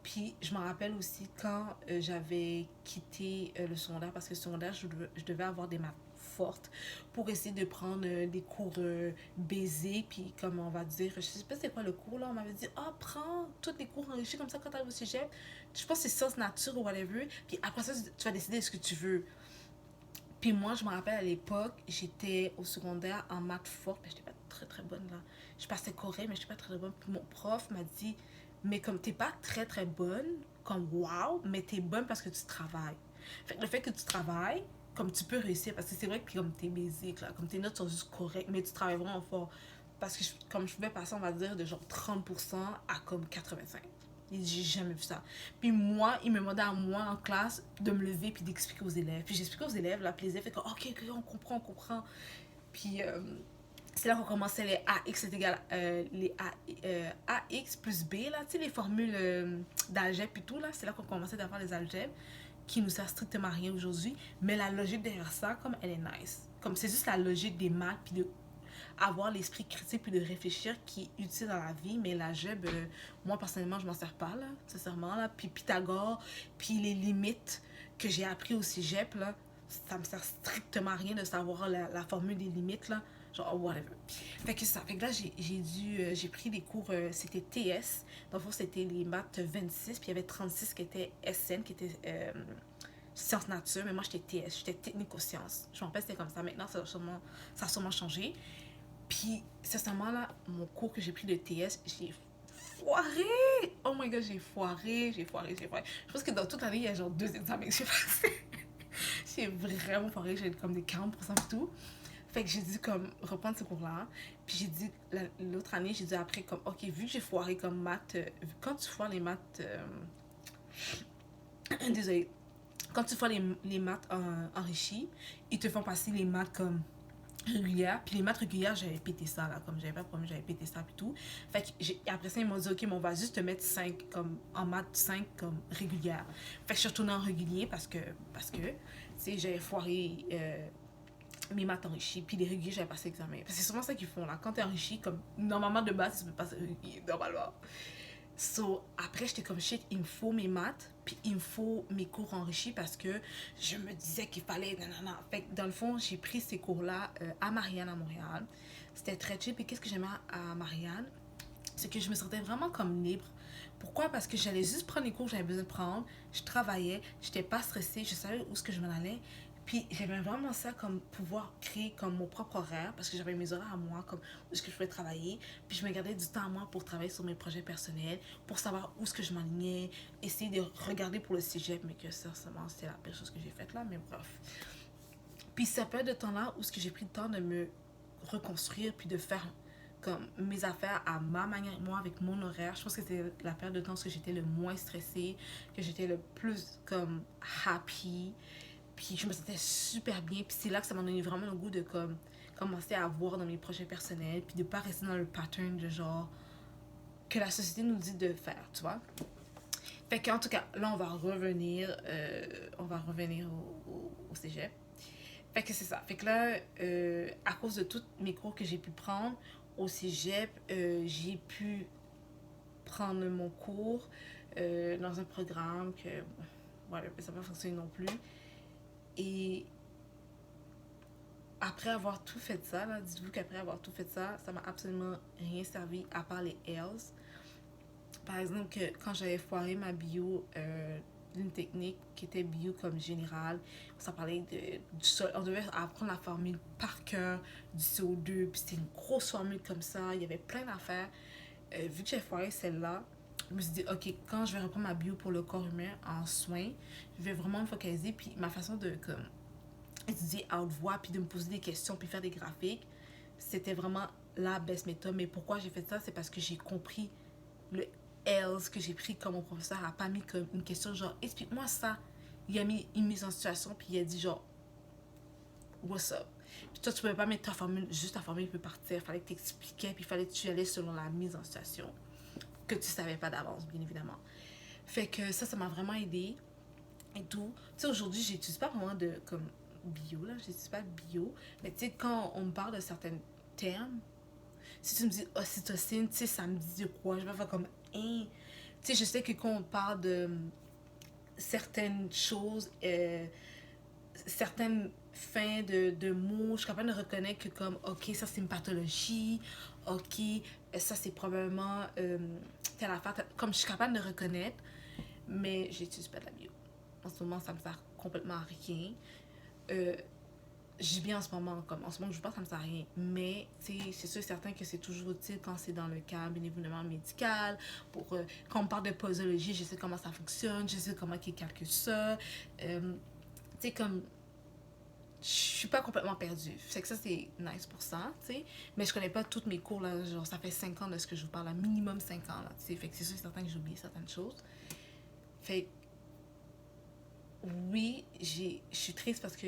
S1: Puis je me rappelle aussi quand j'avais quitté le secondaire, parce que le secondaire, je devais avoir des maths fortes pour essayer de prendre des cours baisés. Puis comme on va dire, je sais pas c'est quoi le cours là, on m'avait dit, ah, prends tous les cours enrichis comme ça quand t'arrives au cégep. Je pense que c'est sciences nature ou whatever. Puis après ça, tu vas décider de ce que tu veux. Puis moi, je me rappelle à l'époque, j'étais au secondaire en maths forte, mais j'étais pas très très bonne là. Je passais correct, mais j'étais pas très très bonne. Puis mon prof m'a dit, mais comme t'es pas très très bonne, comme wow, mais t'es bonne parce que tu travailles. Fait que le fait que tu travailles, comme tu peux réussir, parce que c'est vrai que comme t'es basique là, comme tes notes sont juste correctes, mais tu travailles vraiment fort. Parce que comme je pouvais passer, on va dire, de genre 30% à comme 85%. J'ai jamais vu ça. Puis moi, il me demandait à moi en classe de me lever puis d'expliquer aux élèves. Puis j'expliquais aux élèves, la plaisir, fait que ok, ok, on comprend, on comprend. Puis c'est là qu'on commençait les AX, c'est égal, les AX plus B, là, tu sais, les formules d'algèbre et tout, là, c'est là qu'on commençait à faire les algèbres qui nous sert strictement à rien aujourd'hui. Mais la logique derrière ça, comme elle est nice. Comme c'est juste la logique des maths, puis de avoir l'esprit critique puis de réfléchir qui est utile dans la vie. Mais l'algèbre, moi personnellement, je m'en sers pas, là, sincèrement, là. Puis Pythagore, puis les limites que j'ai appris au cégep, là, ça me sert strictement à rien de savoir la formule des limites, là. Genre, whatever. Fait que ça. Fait que là, j'ai pris des cours, c'était TS. Dans le fond, c'était les maths 26, puis il y avait 36 qui étaient SN, qui étaient sciences nature, mais moi, j'étais TS, j'étais technico-sciences. Je me rappelle, c'était comme ça. Maintenant, ça a sûrement changé. Puis, sincèrement, là, mon cours que j'ai pris de TS, j'ai foiré. Oh my god, j'ai foiré. Je pense que dans toute l'année, il y a genre 2 examens que j'ai passés. J'ai vraiment foiré. J'ai comme des 40% et tout. Fait que j'ai dû comme reprendre ce cours-là. Puis j'ai dit, l'autre année, j'ai dit après, comme, ok, vu que j'ai foiré comme maths, quand tu foires les maths, désolé, quand tu foires les maths enrichies, ils te font passer les maths comme régulière. Puis les maths régulières, j'avais pété ça, là. Comme j'avais pas promis, j'avais pété ça, puis tout. Fait que après ça, ils m'ont dit, ok, mais on va juste te mettre 5 comme, en maths 5 comme régulière. Fait que je suis retournée en régulier parce que tu sais, j'avais foiré mes maths enrichies. Puis les réguliers, j'avais passé l'examen. Parce que c'est souvent ça qu'ils font, là. Quand t'es enrichi, comme, normalement, de base, tu peux passer régulier, normalement. So, après, j'étais comme shit, il me faut mes maths, puis il me faut mes cours enrichis parce que je me disais qu'il fallait. Nanana. Fait que dans le fond, j'ai pris ces cours-là à Marianne, à Montréal. C'était très chill. Puis qu'est-ce que j'aimais à Marianne? C'est que je me sentais vraiment comme libre. Pourquoi? Parce que j'allais juste prendre les cours que j'avais besoin de prendre. Je travaillais, j'étais pas stressée, je savais où est-ce que je m'en allais. Puis j'aimais vraiment ça comme pouvoir créer comme mon propre horaire parce que j'avais mes horaires à moi, comme où est-ce que je pouvais travailler. Puis je me gardais du temps à moi pour travailler sur mes projets personnels, pour savoir où est-ce que je m'alignais, essayer de regarder pour le cégep, mais que sincèrement c'était la pire chose que j'ai faite là, mais bref. Puis cette période de temps-là où est-ce que j'ai pris le temps de me reconstruire puis de faire comme mes affaires à ma manière, moi avec mon horaire. Je pense que c'était la période de temps où j'étais le moins stressée, que j'étais le plus comme happy. Puis je me sentais super bien. Puis c'est là que ça m'a donné vraiment le goût de comme commencer à voir dans mes projets personnels. Puis de pas rester dans le pattern de genre que la société nous dit de faire, tu vois. Fait qu'en tout cas, là, on va revenir au cégep. Fait que c'est ça. Fait que là, à cause de tous mes cours que j'ai pu prendre au cégep, j'ai pu prendre mon cours dans un programme que, bon, voilà, ça n'a pas fonctionné non plus. Et après avoir tout fait ça, là, dites-vous qu'après avoir tout fait ça, ça m'a absolument rien servi à part les L's. Par exemple, que quand j'avais foiré ma bio d'une technique qui était bio comme générale. Ça parlait du sol. On devait apprendre la formule par cœur du CO2. Puis c'était une grosse formule comme ça. Il y avait plein d'affaires. Vu que j'ai foiré celle-là, je me suis dit, ok, quand je vais reprendre ma bio pour le corps humain en soins, je vais vraiment me focaliser. Puis ma façon de comme, étudier à haute voix, puis de me poser des questions, puis faire des graphiques, c'était vraiment la best méthode. Mais pourquoi j'ai fait ça? C'est parce que j'ai compris le else que j'ai pris comme mon professeur a pas mis comme une question genre explique-moi ça. Il a mis une mise en situation puis il a dit genre what's up. Puis toi tu pouvais pas mettre ta formule, juste ta formule peut partir. Fallait que t'expliquais puis fallait que tu allais selon la mise en situation que tu savais pas d'avance bien évidemment. Fait que ça m'a vraiment aidé et tout. Tu sais aujourd'hui j'utilise pas vraiment de comme bio là, j'utilise pas bio, mais tu sais quand on me parle de certains termes, si tu me dis ocytocine, tu sais, ça me dit de quoi? Je vais faire comme, hein? Tu sais, je sais que quand on parle de certaines choses, certaines fins de mots, je suis capable de reconnaître que comme, ok, ça c'est une pathologie, ok, ça c'est probablement telle affaire, comme je suis capable de reconnaître, mais j'utilise pas de la bio. En ce moment, ça me sert complètement à rien. Euh, J'y bien en ce moment, comme en ce moment je pense que ça me sert à rien, mais c'est sûr et certain que c'est toujours utile quand c'est dans le cadre bien évidemment médical, pour quand on parle de posologie, je sais comment ça fonctionne, je sais comment ils calculent ça, tu sais comme je suis pas complètement perdue, c'est que ça c'est nice pour ça, tu sais, mais je connais pas toutes mes cours là, genre ça fait 5 ans de ce que je vous parle, là, minimum 5 ans là, tu sais, fait que c'est sûr et certain que j'ai oublié certaines choses, fait oui, je suis triste parce que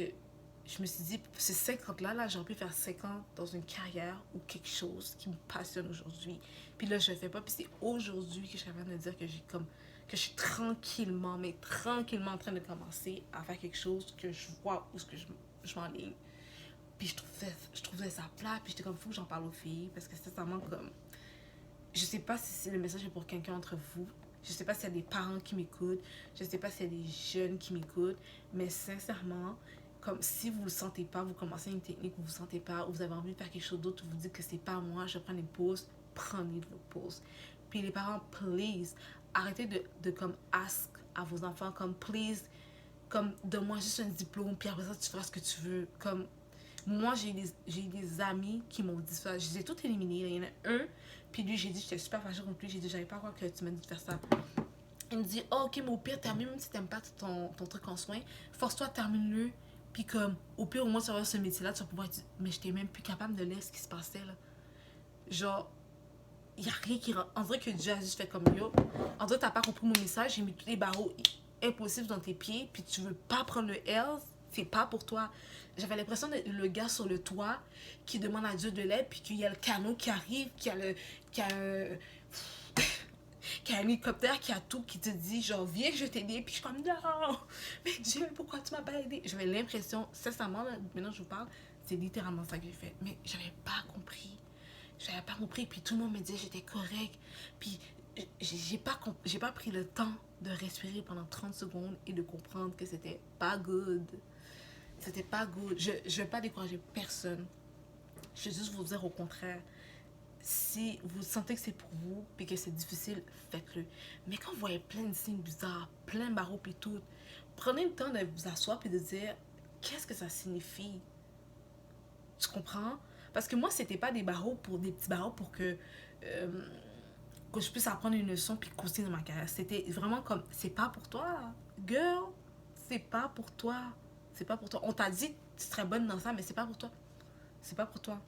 S1: je me suis dit, ces 50 là, j'aurais pu faire 50 dans une carrière ou quelque chose qui me passionne aujourd'hui. Puis là, je le fais pas. Puis c'est aujourd'hui que je suis capable de dire que j'ai comme que je suis tranquillement, mais tranquillement en train de commencer à faire quelque chose que je vois où ce que je m'enligne. Puis je trouvais ça plat. Puis j'étais comme, faut que j'en parle aux filles. Parce que c'est sincèrement comme, je sais pas si le message est pour quelqu'un d'entre vous. Je sais pas s'il y a des parents qui m'écoutent. Je sais pas s'il y a des jeunes qui m'écoutent. Mais sincèrement, comme si vous ne le sentez pas, vous commencez une technique, vous ne vous sentez pas, ou vous avez envie de faire quelque chose d'autre, vous dites que c'est pas moi, je prends une pause, prenez vos pauses. Puis les parents, please, arrêtez de comme ask à vos enfants, comme please, comme donne-moi juste un diplôme, puis après ça tu feras ce que tu veux. Comme moi, j'ai des amis qui m'ont dit ça. Je les ai toutes éliminées. Il y en a un, puis lui, j'ai dit, j'étais super fâchée contre lui. J'ai dit, j'avais pas à croire que tu m'as dit de faire ça. Il me dit, oh, ok, mais au pire, termine, même si t'aimes pas ton truc en soins, force-toi, termine-le. Puis comme, au pire, au moins, tu vas avoir ce métier-là, tu vas pouvoir dire, mais j'étais même plus capable de lire ce qui se passait, là. Genre, il y a rien qui rentre. On dirait que Dieu a juste fait comme yo. On dirait que t'as pas compris mon message, j'ai mis tous les barreaux impossibles dans tes pieds, puis tu veux pas prendre le L, c'est pas pour toi. J'avais l'impression d'être le gars sur le toit qui demande à Dieu de l'aide, puis qu'il y a le canot qui arrive, qui a qui a un hélicoptère, qui a tout, qui te dit genre viens que je t'aide, puis je suis comme non, mais Dieu, pourquoi tu m'as pas aidé? J'avais l'impression, sincèrement, là, maintenant je vous parle, c'est littéralement ça que j'ai fait, mais j'avais pas compris. J'avais pas compris, puis tout le monde me disait que j'étais correct, puis j'ai pas pris le temps de respirer pendant 30 secondes et de comprendre que c'était pas good. C'était pas good. Je vais pas décourager personne. Je vais juste vous dire au contraire, si vous sentez que c'est pour vous et que c'est difficile, faites-le. Mais quand vous voyez plein de signes bizarres, plein de barreaux et tout, prenez le temps de vous asseoir et de dire qu'est-ce que ça signifie. Tu comprends? Parce que moi, c'était pas des barreaux pour des petits barreaux pour que je puisse apprendre une leçon puis continuer dans ma carrière. C'était vraiment comme c'est pas pour toi, girl. C'est pas pour toi. C'est pas pour toi. On t'a dit que tu serais bonne dans ça, mais c'est pas pour toi. C'est pas pour toi.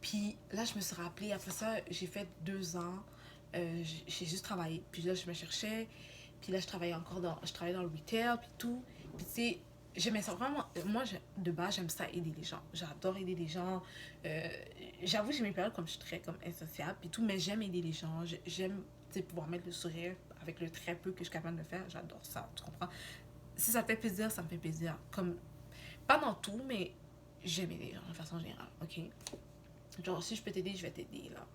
S1: Puis là, je me suis rappelée, après ça, j'ai fait 2 ans. J'ai juste travaillé. Puis là, je me cherchais. Puis là, je travaillais dans le retail, puis tout. Puis tu sais, j'aimais ça vraiment. Moi, de base, j'aime ça aider les gens. J'adore aider les gens. Euh, J'avoue, j'ai mes périodes comme je suis très comme insociable, puis tout, mais j'aime aider les gens. J'aime, tu sais, pouvoir mettre le sourire avec le très peu que je suis capable de faire. J'adore ça, tu comprends? Si ça te fait plaisir, ça me fait plaisir. Comme, pas dans tout, mais j'aime aider les gens de façon générale, ok? Genre, si je peux t'aider, je vais t'aider, là.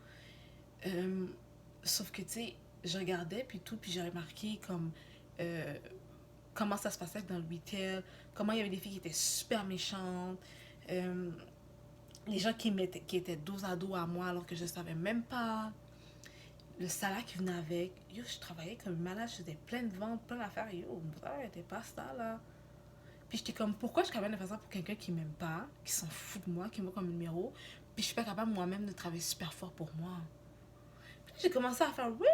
S1: Euh, Sauf que, tu sais, je regardais, puis tout, puis j'ai remarqué comme euh, comment ça se passait dans le retail, comment il y avait des filles qui étaient super méchantes, euh, les gens qui étaient dos à dos à moi alors que je ne savais même pas. le salaire qui venait avec, yo, je travaillais comme une malade, je faisais plein de ventes, plein d'affaires, yo, ça n'était pas ça, là. Puis j'étais comme, pourquoi je suis capable de faire ça pour quelqu'un qui m'aime pas, qui s'en fout de moi, qui me voit comme un numéro, puis je suis pas capable moi-même de travailler super fort pour moi. Puis j'ai commencé à faire, oui.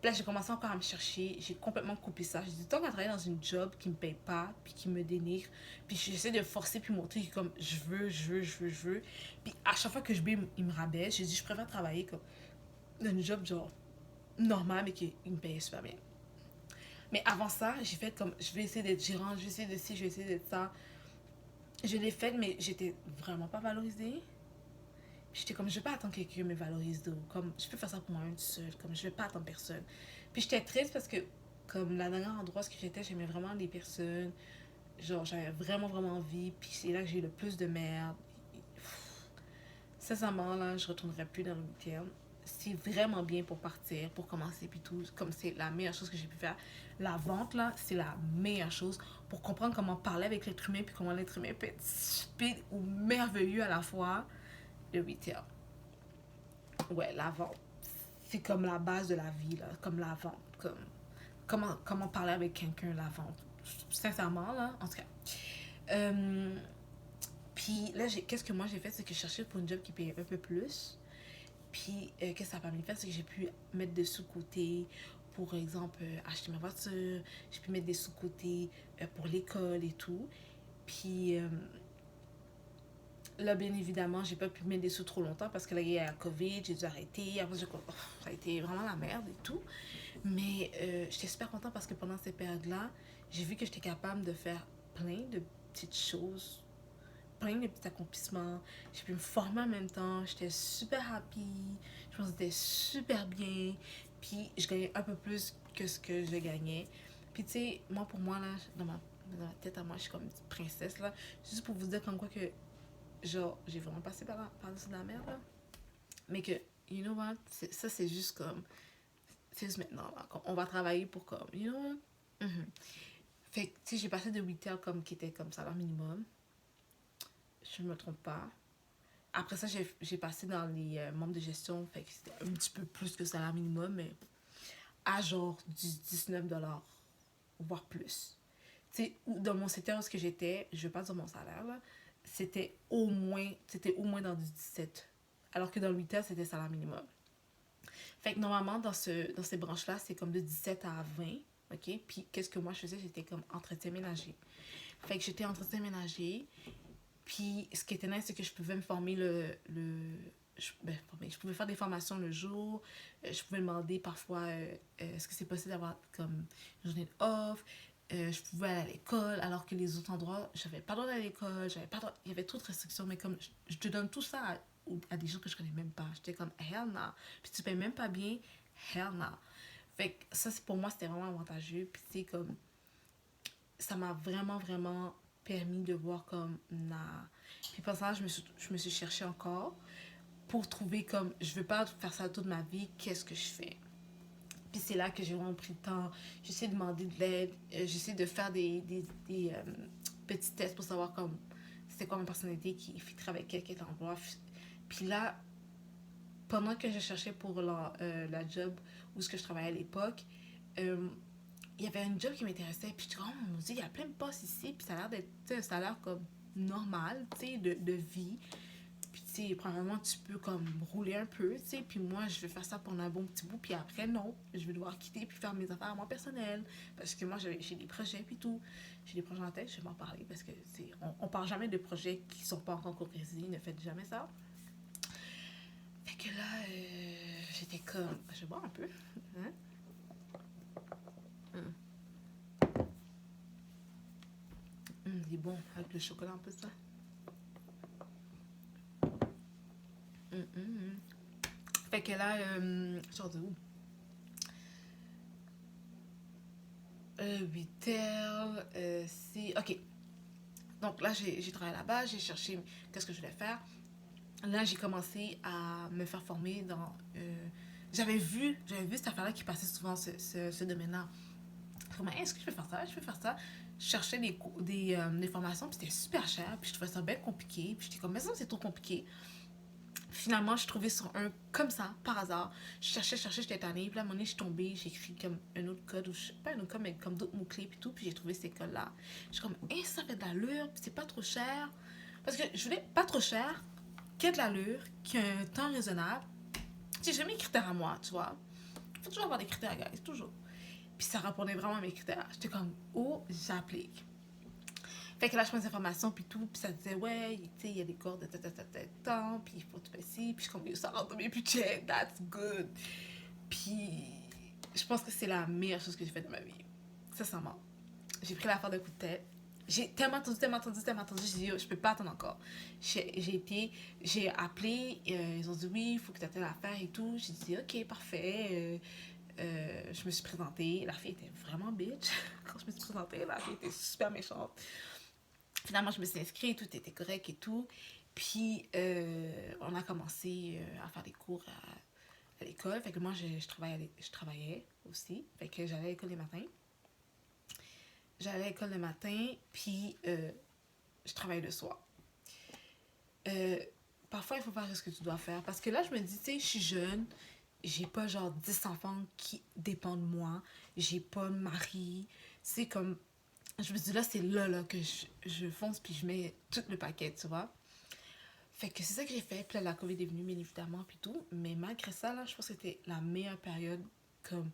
S1: Puis là, j'ai commencé encore à me chercher. J'ai complètement coupé ça. J'ai dit, tant qu'à travailler dans une job qui me paye pas, puis qui me dénigre, puis j'essaie de forcer, puis montrer que comme je veux. Puis à chaque fois que je vais, il me rabaisse. J'ai dit, je préfère travailler comme dans une job genre normale, mais qui me paye super bien. Mais avant ça, j'ai fait comme, je vais essayer d'être gérante, je vais essayer de ci, je vais essayer d'être ça. Je l'ai fait, mais j'étais vraiment pas valorisée. Puis j'étais comme, je vais pas attendre que quelqu'un me valorise d'eau. Comme, je peux faire ça pour moi-même toute seule. Comme, je vais pas attendre personne. Puis j'étais triste parce que, comme, la dernière endroit où j'étais, j'aimais vraiment les personnes. Genre, j'avais vraiment envie. Puis c'est là que j'ai eu le plus de merde. Sincèrement, là, je retournerai plus dans le week-end. C'est vraiment bien pour partir, pour commencer, puis tout. Comme c'est la meilleure chose que j'ai pu faire. La vente, là, c'est la meilleure chose pour comprendre comment parler avec l'être humain, puis comment l'être humain peut être stupide ou merveilleux à la fois. Le retail. Ouais, la vente. C'est comme la base de la vie, là. Comme la vente. Comme, comment parler avec quelqu'un, la vente. Sincèrement, là, en tout cas. Euh, Puis là, qu'est-ce que moi j'ai fait, c'est que je cherchais pour une job qui payait un peu plus. Puis, qu'est-ce que ça a permis de faire, c'est que j'ai pu mettre des sous-côtés, pour exemple, acheter ma voiture. J'ai pu mettre des sous-côtés pour l'école et tout. Puis, là, bien évidemment, j'ai pas pu mettre des sous trop longtemps parce que là, il y a la COVID, j'ai dû arrêter. Après, ça a été vraiment la merde et tout. Mais j'étais super contente parce que pendant ces périodes-là, j'ai vu que j'étais capable de faire plein de petites choses, plein de petits accomplissements. J'ai pu me former en même temps. J'étais super happy. Je me sentais super bien. Puis je gagnais un peu plus que ce que je gagnais. Puis tu sais, moi pour moi, là, dans ma tête à moi, je suis comme une petite princesse, là. Juste pour vous dire comme quoi que, genre, j'ai vraiment passé par-dessus de la merde, là. Mais que, you know what, ça c'est juste comme, c'est juste maintenant, là. On va travailler pour comme, you know what? Mhm. Fait que, tu sais, j'ai passé de 8 heures comme qui était comme salaire minimum. Je ne me trompe pas. Après ça, j'ai passé dans les membres de gestion. Fait que c'était un petit peu plus que salaire minimum, mais à genre du 19 $, voire plus. Tu sais, dans mon secteur où j'étais, je vais pas dire mon salaire, là, c'était au moins dans du 17. Alors que dans le 8 heures, c'était salaire minimum. Fait que normalement, dans ces branches-là, c'est comme de 17 à 20. OK? Puis, qu'est-ce que moi je faisais? J'étais comme entretien ménager. Fait que j'étais entretien ménager. Puis, ce qui était nice, c'est que je pouvais me former je pouvais faire des formations le jour. Je pouvais demander parfois est-ce que c'est possible d'avoir comme une journée off. Je pouvais aller à l'école, alors que les autres endroits, j'avais pas le droit d'aller à l'école, j'avais pas droit, il y avait trop de restrictions, mais comme je te donne tout ça à des gens que je connais même pas. J'étais comme hell no. Puis tu payes même pas bien, hell no. Fait que ça, pour moi, c'était vraiment avantageux. Puis tu sais, comme ça m'a vraiment permis de voir comme puis pour ça je me suis cherchée encore pour trouver comme je veux pas faire ça toute ma vie, qu'est-ce que je fais. Puis c'est là que j'ai vraiment pris le temps, j'essaie de demander de l'aide, j'essaie de faire des petits tests pour savoir comme c'était quoi ma personnalité qui fitterait avec quel endroit. Puis là, pendant que je cherchais pour la job où ce que je travaillais à l'époque, euh, il y avait une job qui m'intéressait. Puis je dis, oh mon Dieu, il y a plein de postes ici. Puis ça a l'air d'être un salaire comme normal, tu sais, de vie. Puis tu sais, premièrement, tu peux comme rouler un peu, tu sais. Puis moi, je vais faire ça pendant un bon petit bout. Puis après, non, je vais devoir quitter puis faire mes affaires à moi personnelles. Parce que moi, j'ai des projets puis tout. J'ai des projets en tête, je vais m'en parler. Parce que on parle jamais de projets qui sont pas encore concrétisés. Ne faites jamais ça. Fait que là, j'étais comme, je vais boire un peu. Hein? Hum. Il est bon avec le chocolat un peu ça. Mm. Fait que là, genre de où? 8 heures, si. Ok. Donc là, j'ai travaillé là-bas, j'ai cherché qu'est-ce que je voulais faire. Là, j'ai commencé à me faire former dans. J'avais vu cette affaire-là qui passait souvent, ce domaine-là. Comme, est-ce que je peux faire ça? Je peux faire ça. Je cherchais des formations, puis c'était super cher, puis je trouvais ça bien compliqué. Puis j'étais comme, mais ça, c'est trop compliqué. Finalement, je suis tombée sur un comme ça, par hasard. Je cherchais, j'étais tannée. Puis là, à un moment donné, je suis tombée, j'ai écrit comme un autre code, ou pas un autre code, mais comme d'autres mots-clés, puis tout. Puis j'ai trouvé ces codes-là. Je suis comme, ça fait de l'allure, puis c'est pas trop cher. Parce que je voulais pas trop cher, qui a de l'allure, qui a un temps raisonnable. Tu sais, j'ai mes critères à moi, tu vois. Faut toujours avoir des critères, guys, toujours. Puis ça répondait vraiment à mes critères. J'étais comme, oh, j'applique. Fait que là, je prends des informations, puis tout, puis ça disait, ouais, tu sais, il y a des cours de temps, puis il faut tout faire ci, puis je suis comme, ça rentre dans mes budgets, that's good. Puis, je pense que c'est la meilleure chose que j'ai faite de ma vie. Sincèrement. J'ai pris l'affaire de coup de tête. J'ai tellement attendu, j'ai dit, oh, je peux pas attendre encore. J'ai appelé, ils ont dit, oui, il faut que tu attendes l'affaire et tout. J'ai dit, ok, parfait. Je me suis présentée, la fille était vraiment bitch. Quand je me suis présentée, la fille était super méchante. Finalement, je me suis inscrite, tout était correct et tout. Puis, on a commencé à faire des cours à l'école. Fait que moi, je travaillais aussi. Fait que j'allais à l'école les matins. Puis je travaille le soir. Parfois, il faut faire ce que tu dois faire. Parce que là, je me dis, tu sais, je suis jeune. J'ai pas genre 10 enfants qui dépendent de moi. J'ai pas de mari. C'est comme, je me dis là, c'est là que je fonce puis je mets tout le paquet, tu vois. Fait que c'est ça que j'ai fait. Puis là, la COVID est venue, bien évidemment, puis tout. Mais malgré ça, là, je pense que c'était la meilleure période. Comme,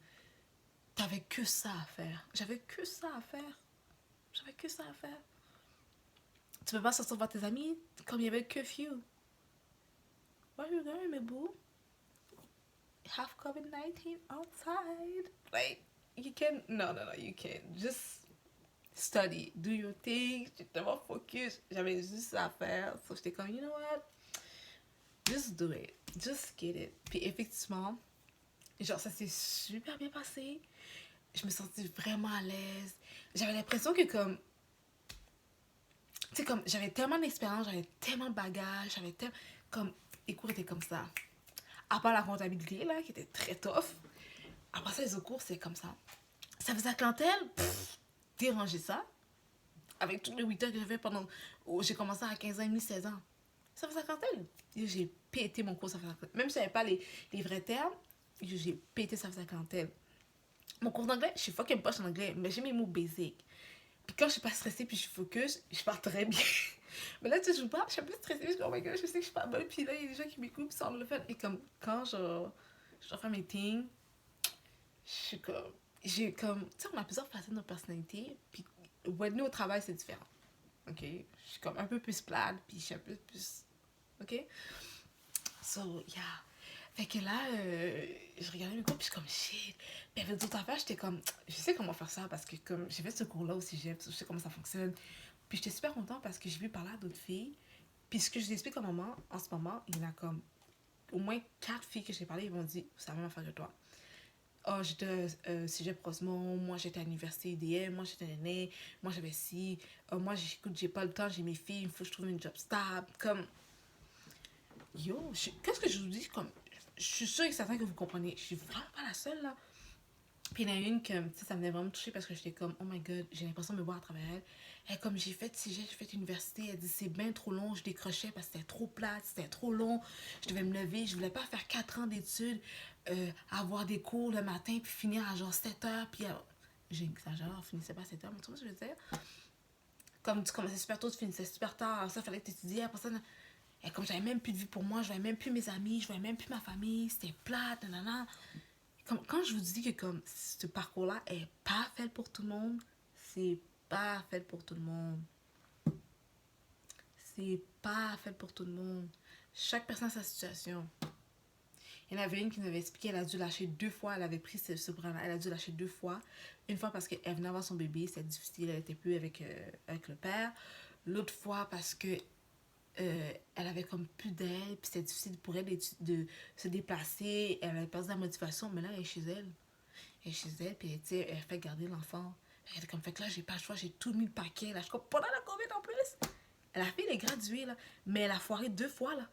S1: t'avais que ça à faire. J'avais que ça à faire. Tu peux pas sortir voir tes amis comme il y avait curfew. Where you going, mes boo? Have COVID-19 outside. Like, you can... No, you can't. Just study, do your thing, j'étais tellement focus, j'avais juste ça à faire, so j'étais comme, you know what, just do it, just get it. Puis effectivement, genre ça s'est super bien passé, je me sentais vraiment à l'aise, j'avais l'impression que comme, tu sais comme, j'avais tellement d'expérience, j'avais tellement de bagages, j'avais tellement, comme, les cours étaient comme ça, à part la comptabilité là, qui était très tough, après ça les autres cours c'est comme ça. Ça faisait la clientèle, déranger ça, avec toutes les 8 heures que j'avais pendant... J'ai commencé à 15 ans et demi, 16 ans. Ça faisait la clientèle. J'ai pété mon cours, ça faisait la clientèle. Même si j'avais pas les vrais termes, j'ai pété, ça faisait la clientèle. Mon cours d'anglais, je suis fucking poche en anglais, mais j'ai mes mots basiques. Puis quand je suis pas stressée puis je suis focus, je parle très bien. Mais là, tu sais, je parle, je suis un peu stressée, je dis, oh my god, je sais que je suis pas bonne. Puis là, il y a des gens qui m'écoutent, puis ça le fait. Et comme, quand je dois faire mes things, je suis comme... J'ai comme... Tu sais, on a plusieurs facettes de personnalité, puis Whitney au travail, c'est différent. Ok? Je suis comme un peu plus plate, puis je suis un peu plus. Ok? So, yeah. Fait que là, je regardais mes cours, puis je suis comme shit. Puis avec d'autres affaires, j'étais comme, je sais comment faire ça, parce que comme j'ai fait ce cours-là aussi, je sais comment ça fonctionne. Puis j'étais super contente parce que j'ai vu parler à d'autres filles. Puis ce que je vous explique en ce moment, il y en a comme au moins 4 filles que j'ai parlé, ils m'ont dit, c'est la même affaire que toi. Oh, j'étais cégep Rosemont, moi j'étais à l'université IDM, moi j'étais née, moi j'avais ci, moi j'écoute, j'ai pas le temps, j'ai mes filles, il faut que je trouve une job stable. Comme, yo, qu'est-ce que je vous dis? Comme, je suis sûre et certain que vous comprenez, je suis vraiment pas la seule là. Puis il y en a une que, tu sais, ça venait vraiment me toucher parce que j'étais comme, oh my god, j'ai l'impression de me voir à travers elle. Elle, comme j'ai fait cégep, j'ai fait université, elle dit c'est bien trop long, je décrochais parce que c'était trop plate, c'était trop long, je devais me lever, je voulais pas faire 4 ans d'études, avoir des cours le matin, puis finir à genre 7 heures, puis j'exagère, on finissait pas à 7 heures, mais tu vois ce que je veux dire? Comme tu commençais super tôt, tu finissais super tard, alors ça, fallait que tu étudies, après ça, et comme j'avais même plus de vie pour moi, je voyais même plus mes amis, je voyais même plus ma famille, c'était plate, nanana. Comme, quand je vous dis que comme ce parcours-là est pas fait pour tout le monde, c'est pas fait pour tout le monde. C'est pas fait pour tout le monde. Chaque personne a sa situation. Il y en avait une qui nous avait expliqué qu'elle a dû lâcher 2 fois. Elle avait pris ce bras-là. Elle a dû lâcher 2 fois. Une fois parce qu'elle venait avoir son bébé, c'était difficile, elle était plus avec le père. L'autre fois parce que elle avait comme plus d'aide, puis c'était difficile pour elle de se déplacer. Elle avait perdu la motivation, mais là, elle est chez elle. Elle est chez elle, puis elle fait garder l'enfant. Elle était comme, fait que là, j'ai pas le choix, j'ai tout mis le paquet. Là, je suis comme, pendant la COVID en plus. La fille, elle est graduée, là. Mais elle a foiré 2 fois, là.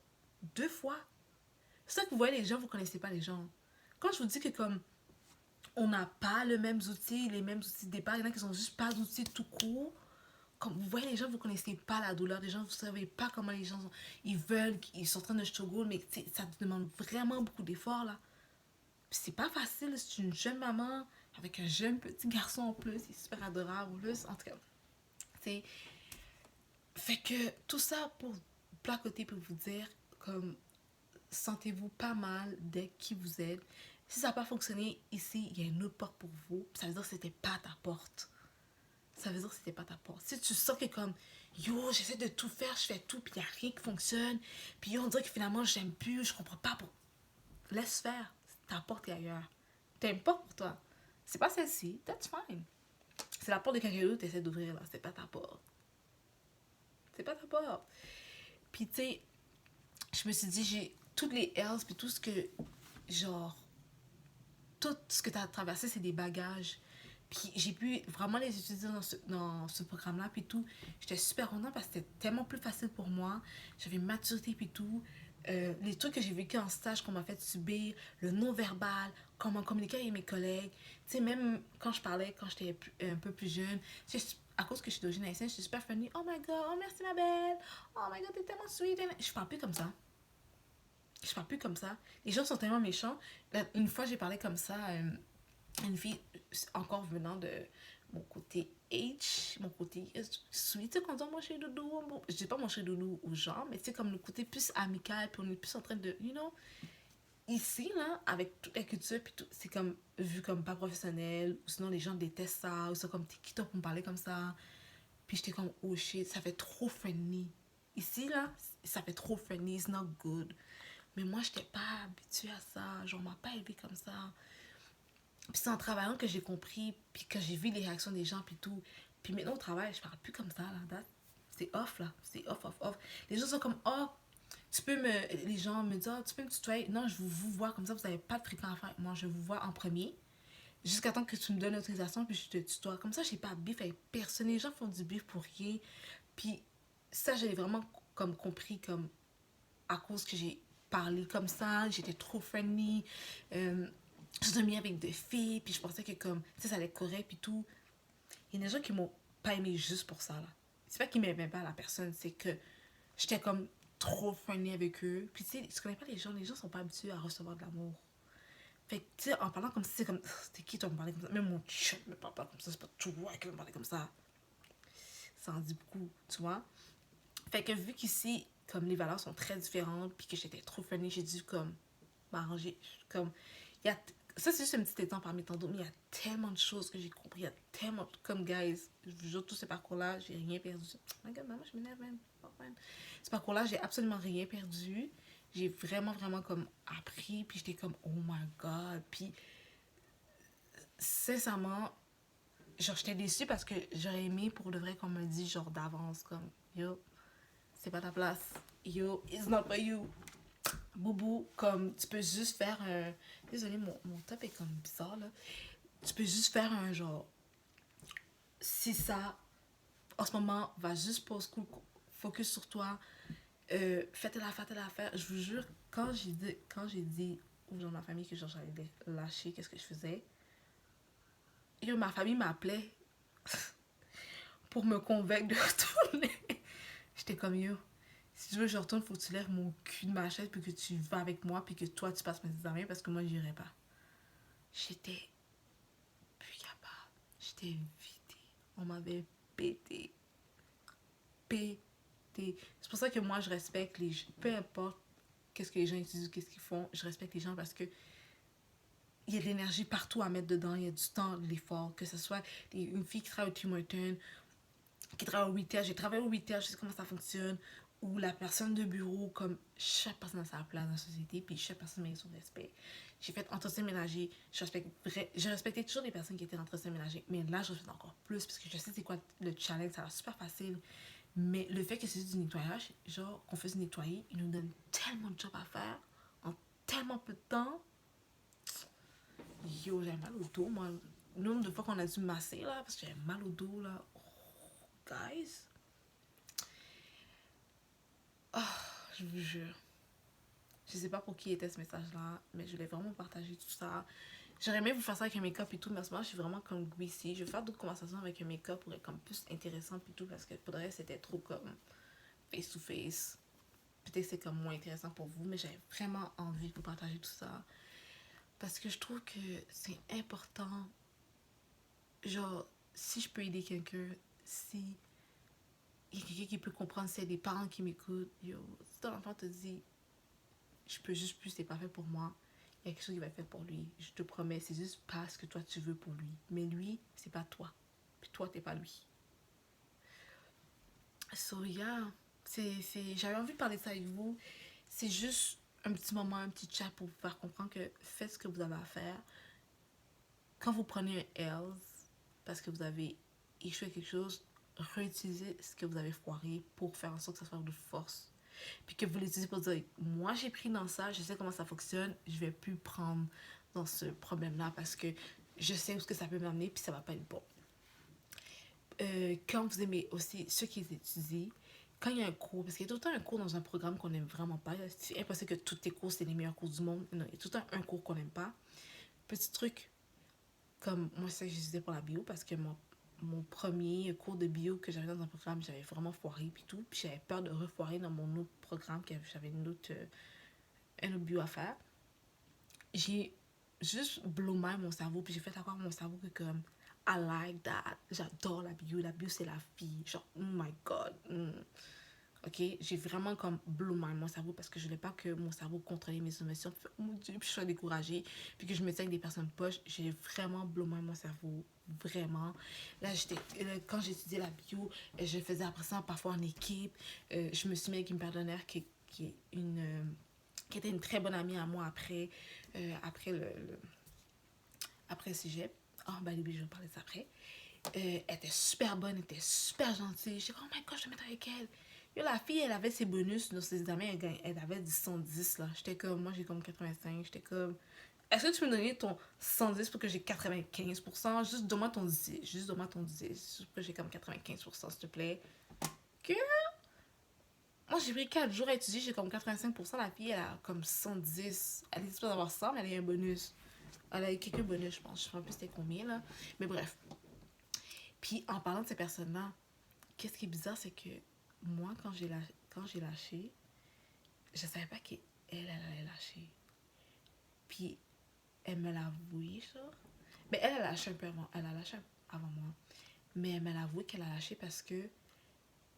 S1: 2 fois. C'est ça que vous voyez les gens, vous connaissez pas les gens. Quand je vous dis que comme on n'a pas les mêmes outils de départ, il y en a qui sont juste pas d'outils tout court,
S2: comme vous voyez, les gens, vous connaissez pas la douleur des gens, vous savez pas comment les gens sont, ils veulent, ils sont en train de struggle, mais ça te demande vraiment beaucoup d'efforts, là. Puis c'est pas facile, c'est une jeune maman avec un jeune petit garçon en plus, il est super adorable en plus, en tout cas. C'est... Fait que tout ça pour placoter, pour vous dire, comme, sentez-vous pas mal dès qui vous êtes. Si ça n'a pas fonctionné ici, il y a une autre porte pour vous. Ça veut dire que c'était pas ta porte. Ça veut dire que c'était pas ta porte. Si tu sens que comme, yo, j'essaie de tout faire, je fais tout, puis il n'y a rien qui fonctionne, puis yo, on dirait que finalement, j'aime plus, je comprends pas. Pour... Laisse faire. Ta porte est ailleurs. T'aimes pas pour toi. C'est pas celle-ci, that's fine. C'est la porte de quelqu'un d'autre que tu essaies d'ouvrir, là. C'est pas ta porte. C'est pas ta porte. Puis tu sais, je me suis dit, j'ai toutes les else, puis tout ce que, genre, tout ce que tu as traversé, c'est des bagages. Puis j'ai pu vraiment les utiliser dans ce programme-là, puis tout. J'étais super contente parce que c'était tellement plus facile pour moi. J'avais une maturité, puis tout. Les trucs que j'ai vécu en stage qu'on m'a fait subir, le non-verbal, comment communiquer avec mes collègues. Tu sais, même quand je parlais, quand j'étais un peu plus jeune, à cause que je suis d'origine haïtienne, je suis super funny. Oh my god, oh merci ma belle. Oh my god, t'es tellement sweet. Je parle plus comme ça. Je parle plus comme ça. Les gens sont tellement méchants. Une fois, j'ai parlé comme ça à une fille, encore venant de mon côté H, mon côté sweet. Tu sais, quand on dit mon chéri doudou, bon, je dis pas mon chéri doudou aux gens, mais c'est comme le côté plus amical, puis on est plus en train de, you know, ici, là, avec toute la culture, puis tout, c'est comme vu comme pas professionnel, ou sinon les gens détestent ça, ou c'est comme t'es qui toi pour me parler comme ça. Puis j'étais comme, oh shit, ça fait trop friendly. Ici, là, ça fait trop friendly, it's not good. Mais moi, j'étais pas habituée à ça. Genre, on m'a pas élevé comme ça. Puis c'est en travaillant que j'ai compris, puis que j'ai vu les réactions des gens, puis tout. Puis maintenant, au travail, je parle plus comme ça, là. C'est off, là. C'est off, off, off. Les gens sont comme, oh, tu peux me. Les gens me disent, oh, tu peux me tutoyer. Non, je vous vois comme ça, vous n'avez pas de fréquent à faire. Moi, je vous vois en premier. Jusqu'à temps que tu me donnes l'autorisation, puis je te tutoie. Comme ça, j'ai pas bif avec personne. Les gens font du bif pour rien. Puis ça, j'ai vraiment comme compris, comme à cause que j'ai parlé comme ça, j'étais trop friendly. Je dormais avec des filles, puis je pensais que comme, tu sais, ça allait être correct, puis tout. Il y a des gens qui m'ont pas aimé juste pour ça, là. C'est pas qu'ils m'aimaient pas la personne, c'est que j'étais comme trop friendly avec eux. Puis tu sais, tu connais pas les gens sont pas habitués à recevoir de l'amour. Fait que tu sais, en parlant comme si c'est comme, c'était qui toi me parler comme ça? Même mon chum me parle pas comme ça, c'est pas toi qui me parler comme ça. Ça en dit beaucoup, tu vois. Fait que vu qu'ici, comme les valeurs sont très différentes, puis que j'étais trop funny, j'ai dû comme m'arranger. Comme, il y a, ça c'est juste un petit étang parmi tant d'autres, mais il y a tellement de choses que j'ai compris. Il y a tellement, comme guys, je vous jure, tout ce parcours-là, j'ai rien perdu. Oh my god, maman, je m'énerve même. Oh, man. Ce parcours-là, j'ai absolument rien perdu. J'ai vraiment, vraiment comme appris, puis j'étais comme, oh my god. Puis, sincèrement, genre, j'étais déçue parce que j'aurais aimé pour de vrai qu'on me dise, genre, d'avance, comme, yo, c'est pas ta place. Yo, it's not for you. Boubou, comme tu peux juste faire un. Désolée, mon top est comme bizarre là. Tu peux juste faire un genre. Si ça, en ce moment, va juste pour school, focus sur toi. Faites la faire. Je vous jure, quand j'ai dit aux gens de ma famille que genre j'allais lâcher, qu'est-ce que je faisais. Yo, ma famille m'appelait pour me convaincre de retourner. J'étais comme yo. Si tu veux que je retourne, faut que tu lèves mon cul de ma chaise puis que tu vas avec moi puis que toi tu passes mes examens parce que moi j'irai pas. J'étais plus capable. J'étais vidée. On m'avait pété. Pété. C'est pour ça que moi je respecte les gens. Peu importe qu'est-ce que les gens utilisent ou qu'est-ce qu'ils font, je respecte les gens parce que il y a de l'énergie partout à mettre dedans. Il y a du temps, de l'effort. Que ce soit une fille qui travaille au Tim Hortons, qui travaille au retail. J'ai travaillé au retail, je sais comment ça fonctionne. Ou la personne de bureau, comme chaque personne a sa place dans la société, puis chaque personne mérite son respect. J'ai fait entretien ménager, je respectais toujours les personnes qui étaient en entretien ménager, mais là, je respecte encore plus, parce que je sais c'est quoi le challenge, ça a l'air super facile. Mais le fait que c'est du nettoyage, genre qu'on fasse nettoyer, ils nous donnent tellement de job à faire, en tellement peu de temps. Yo, j'avais mal au dos, moi. Le nombre de fois qu'on a dû masser, là, parce que j'avais mal au dos, là. Oh, guys. Oh, je vous jure. Je sais pas pour qui était ce message-là, mais je voulais vraiment partager tout ça. J'aurais aimé vous faire ça avec un make-up et tout, mais en ce moment, je suis vraiment comme greasy. Je vais faire d'autres conversations avec un make-up pour être comme plus intéressant et tout, parce que pour le reste, c'était trop comme face-to-face. Peut-être que c'est comme moins intéressant pour vous, mais j'avais vraiment envie de vous partager tout ça. Parce que je trouve que c'est important. Genre, si je peux aider quelqu'un, si il y a quelqu'un qui peut comprendre, c'est des parents qui m'écoutent, yo, si ton enfant te dit, je peux juste plus, c'est pas fait pour moi, il y a quelque chose qui va être fait pour lui. Je te promets, c'est juste pas ce que toi tu veux pour lui. Mais lui, c'est pas toi. Puis toi, t'es pas lui. So, yeah, j'avais envie de parler de ça avec vous. C'est juste un petit moment, un petit chat pour vous faire comprendre que faites ce que vous avez à faire. Quand vous prenez un else, parce que vous avez échoué quelque chose, réutilisez ce que vous avez foiré pour faire en sorte que ça soit de force. Puis que vous l'utilisez pour dire, moi j'ai pris dans ça, je sais comment ça fonctionne, je vais plus prendre dans ce problème-là parce que je sais où ce que ça peut m'amener, puis ça va pas être bon. Quand vous aimez aussi ceux qui étudient, quand il y a un cours, parce qu'il y a tout le temps un cours dans un programme qu'on n'aime vraiment pas, c'est impossible que tous tes cours c'est les meilleurs cours du monde, non, il y a tout le temps un cours qu'on n'aime pas. Petit truc, comme moi c'est ça que j'utilisais pour la bio, parce que mon premier cours de bio que j'avais dans un programme, j'avais vraiment foiré puis tout, puis j'avais peur de refoirer dans mon autre programme, que j'avais un autre bio à faire. J'ai juste blow my mon cerveau, puis j'ai fait avoir mon cerveau que comme I like that, j'adore la bio c'est la fille, genre oh my god, ok, j'ai vraiment comme blow my mon cerveau parce que je voulais pas que mon cerveau contrôlait mes émotions, puis, oh mon dieu, puis je sois découragée, puis que je me tiens avec des personnes poches, j'ai vraiment blow my mon cerveau, vraiment. Là, quand j'étudiais la bio, je faisais après ça parfois en équipe, je me suis mis avec une partenaire qui est qui était une très bonne amie à moi après après le cégep. Oh, ben oui, je vais parler de ça après. Elle était super bonne, elle était super gentille. J'ai dit, oh my god, je vais mettre avec elle. Yo, la fille, elle avait ses bonus dans ses examens, elle avait du 110 là. J'étais comme, moi j'ai comme 85. J'étais comme, est-ce que tu peux me donner ton 110 pour que j'ai 95%? Juste donne-moi ton 10. Juste donne-moi ton 10. Juste pour que j'ai comme 95%, s'il te plaît. Que moi, j'ai pris 4 jours à étudier, j'ai comme 85%. La fille, elle a comme 110. Elle est supposée avoir 100, mais elle a eu un bonus. Elle a eu quelques bonus, je pense. Je sais pas plus c'était combien, là. Mais bref. Puis, en parlant de ces personnes-là, qu'est-ce qui est bizarre, c'est que moi, quand j'ai lâché, je savais pas qu'elle allait lâcher. Puis, elle me l'a avoué, genre. Mais elle a lâché un peu avant. Elle a lâché avant moi. Mais elle me l'a avoué qu'elle a lâché parce que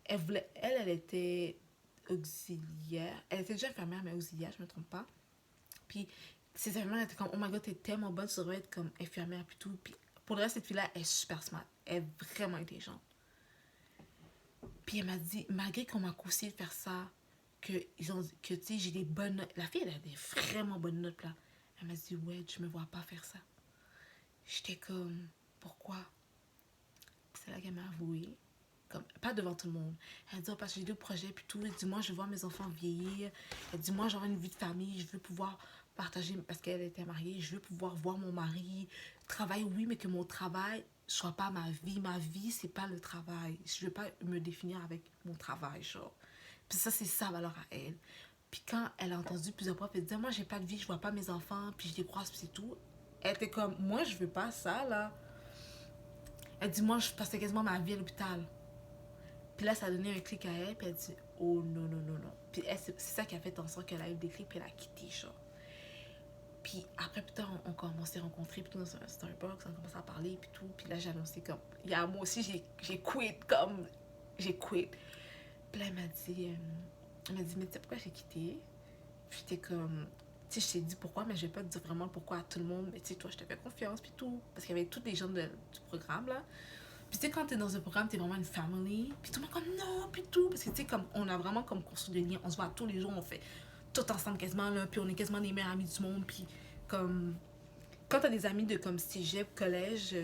S2: elle était auxiliaire. Elle était déjà infirmière, mais auxiliaire, je me trompe pas. Puis ses infirmières étaient comme, oh my god, t'es tellement bonne, tu devrais être comme infirmière, puis tout. Puis pour le reste, cette fille-là est super smart. Elle est vraiment intelligente. Puis elle m'a dit, malgré qu'on m'a conseillé de faire ça, que tu sais, j'ai des bonnes notes. La fille, elle a des vraiment bonnes notes, là. Elle m'a dit, ouais, je me vois pas faire ça. J'étais comme, pourquoi? Puis c'est là qu'elle m'a avoué. Comme, pas devant tout le monde. Elle dit, oh, parce que j'ai deux projets, puis tout. Elle dit, moi, je veux voir mes enfants vieillir. Elle dit, moi, j'aurai une vie de famille. Je veux pouvoir partager, parce qu'elle était mariée, je veux pouvoir voir mon mari. Travailler, oui, mais que mon travail soit pas ma vie. Ma vie, c'est pas le travail. Je veux pas me définir avec mon travail, genre. Puis ça, c'est sa valeur à elle. Puis quand elle a entendu plusieurs fois, elle disait, moi, j'ai pas de vie, je vois pas mes enfants, puis je les croise, puis c'est tout. Elle était comme, moi, je veux pas ça, là. Elle dit, moi, je passais quasiment ma vie à l'hôpital. Puis là, ça a donné un clic à elle, puis elle dit, oh non, non, non, non. Puis c'est ça qui a fait en sorte qu'elle a eu des clics, puis elle a quitté, genre. Puis après, plus tard, on s'est rencontrés, puis tout dans un Starbucks, on a commencé à parler, puis tout. Puis là, j'ai annoncé comme, moi aussi, j'ai quit, comme, j'ai quit. Puis là, elle m'a dit, mais tu sais pourquoi j'ai quitté? Puis j'étais comme, tu sais, je t'ai dit pourquoi, mais je vais pas te dire vraiment pourquoi à tout le monde. Mais tu sais, toi, je te fais confiance, puis tout. Parce qu'il y avait tous les gens du programme, là. Puis tu sais, quand t'es dans un programme, t'es vraiment une family. Puis tout le monde comme non, puis tout. Parce que tu sais, comme on a vraiment comme construit des liens. On se voit tous les jours, on fait tout ensemble quasiment, là. Puis on est quasiment les meilleurs amis du monde. Puis comme, quand t'as des amis de comme cégep, collège,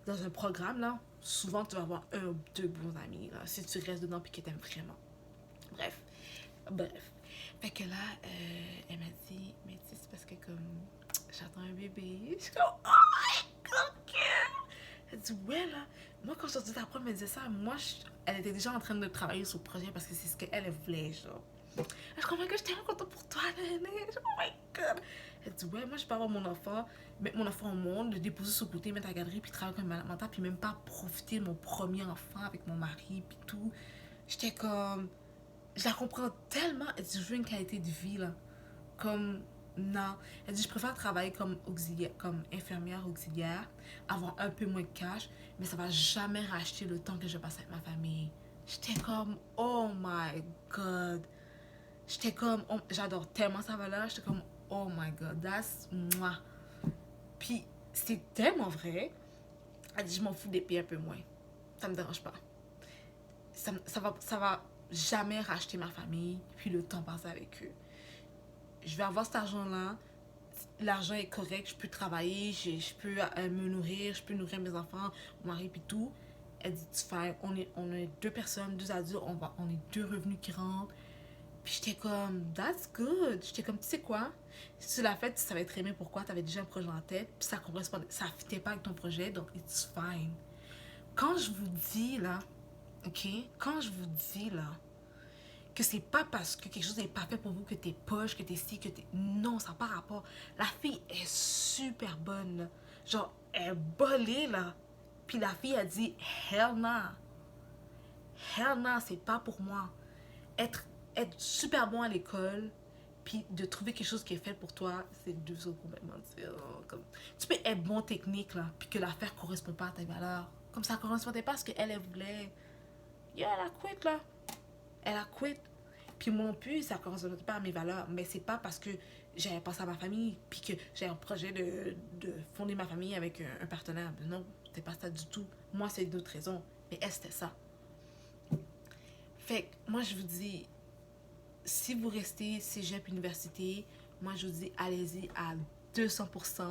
S2: dans un programme, là, souvent tu vas avoir un ou deux bons amis, là. Si tu restes dedans, puis que t'aimes vraiment. Bref. Fait que là, elle m'a dit, mais tu sais, c'est parce que comme, j'attends un bébé. Je suis comme, oh my god, elle dit, ouais, là, moi, quand je dis après, elle me disait ça, elle était déjà en train de travailler sur le projet parce que c'est ce qu'elle voulait, genre. Je comprends que je suis tellement contente pour toi, Néné. Oh my god. Elle dit, ouais, moi, je peux avoir mon enfant, mettre mon enfant au monde, le déposer sur le côté, mettre à la galerie, puis travailler comme malade mental, puis même pas profiter de mon premier enfant avec mon mari, puis tout. J'étais comme. Je la comprends tellement. Elle dit, je veux une qualité de vie, là. Comme. Non. Elle dit, je préfère travailler comme auxiliaire, comme infirmière auxiliaire, avoir un peu moins de cash, mais ça va jamais racheter le temps que je passe avec ma famille. J'étais comme, oh my god. J'étais comme, oh, j'adore tellement sa valeur. J'étais comme, oh my god, that's moi. Puis, c'est tellement vrai. Elle dit, je m'en fous des pieds un peu moins. Ça me dérange pas. Ça va jamais racheter ma famille, puis le temps passé avec eux. Je vais avoir cet argent-là. L'argent est correct, je peux travailler, je peux me nourrir, je peux nourrir mes enfants, mon mari, puis tout. Elle dit, tu fais, on est deux personnes, deux adultes, on est deux revenus qui rentrent. Puis j'étais comme, that's good. J'étais comme, tu sais quoi? Si tu l'as fait, tu savais très bien pourquoi, tu avais déjà un projet en tête, puis ça correspondait, ça fitait pas avec ton projet, donc it's fine. Quand je vous dis là, ok? Quand je vous dis là, que c'est pas parce que quelque chose n'est pas fait pour vous que t'es poche, que t'es ci, que t'es. Non, ça n'a pas rapport. La fille est super bonne, là. Genre, elle est bolée, là. Puis la fille a dit, hell nah. Hell nah, c'est pas pour moi. Être, être super bon à l'école, puis de trouver quelque chose qui est fait pour toi, c'est deux choses complètement différentes. Comme, tu peux être bon technique, là, puis que l'affaire correspond pas à tes valeurs. Comme ça correspondait pas à ce qu'elle voulait. Yeah, elle a quitté, là. Elle a quitté. Puis moi non plus, ça ne correspondait pas à mes valeurs. Mais c'est pas parce que j'avais pensé à ma famille, puis que j'ai un projet de fonder ma famille avec un partenaire. Non, c'était pas ça du tout. Moi, c'est d'autres raisons. Mais elle, c'était ça. Fait que moi, je vous dis, si vous restez cégep université, moi, je vous dis, allez-y à 200%.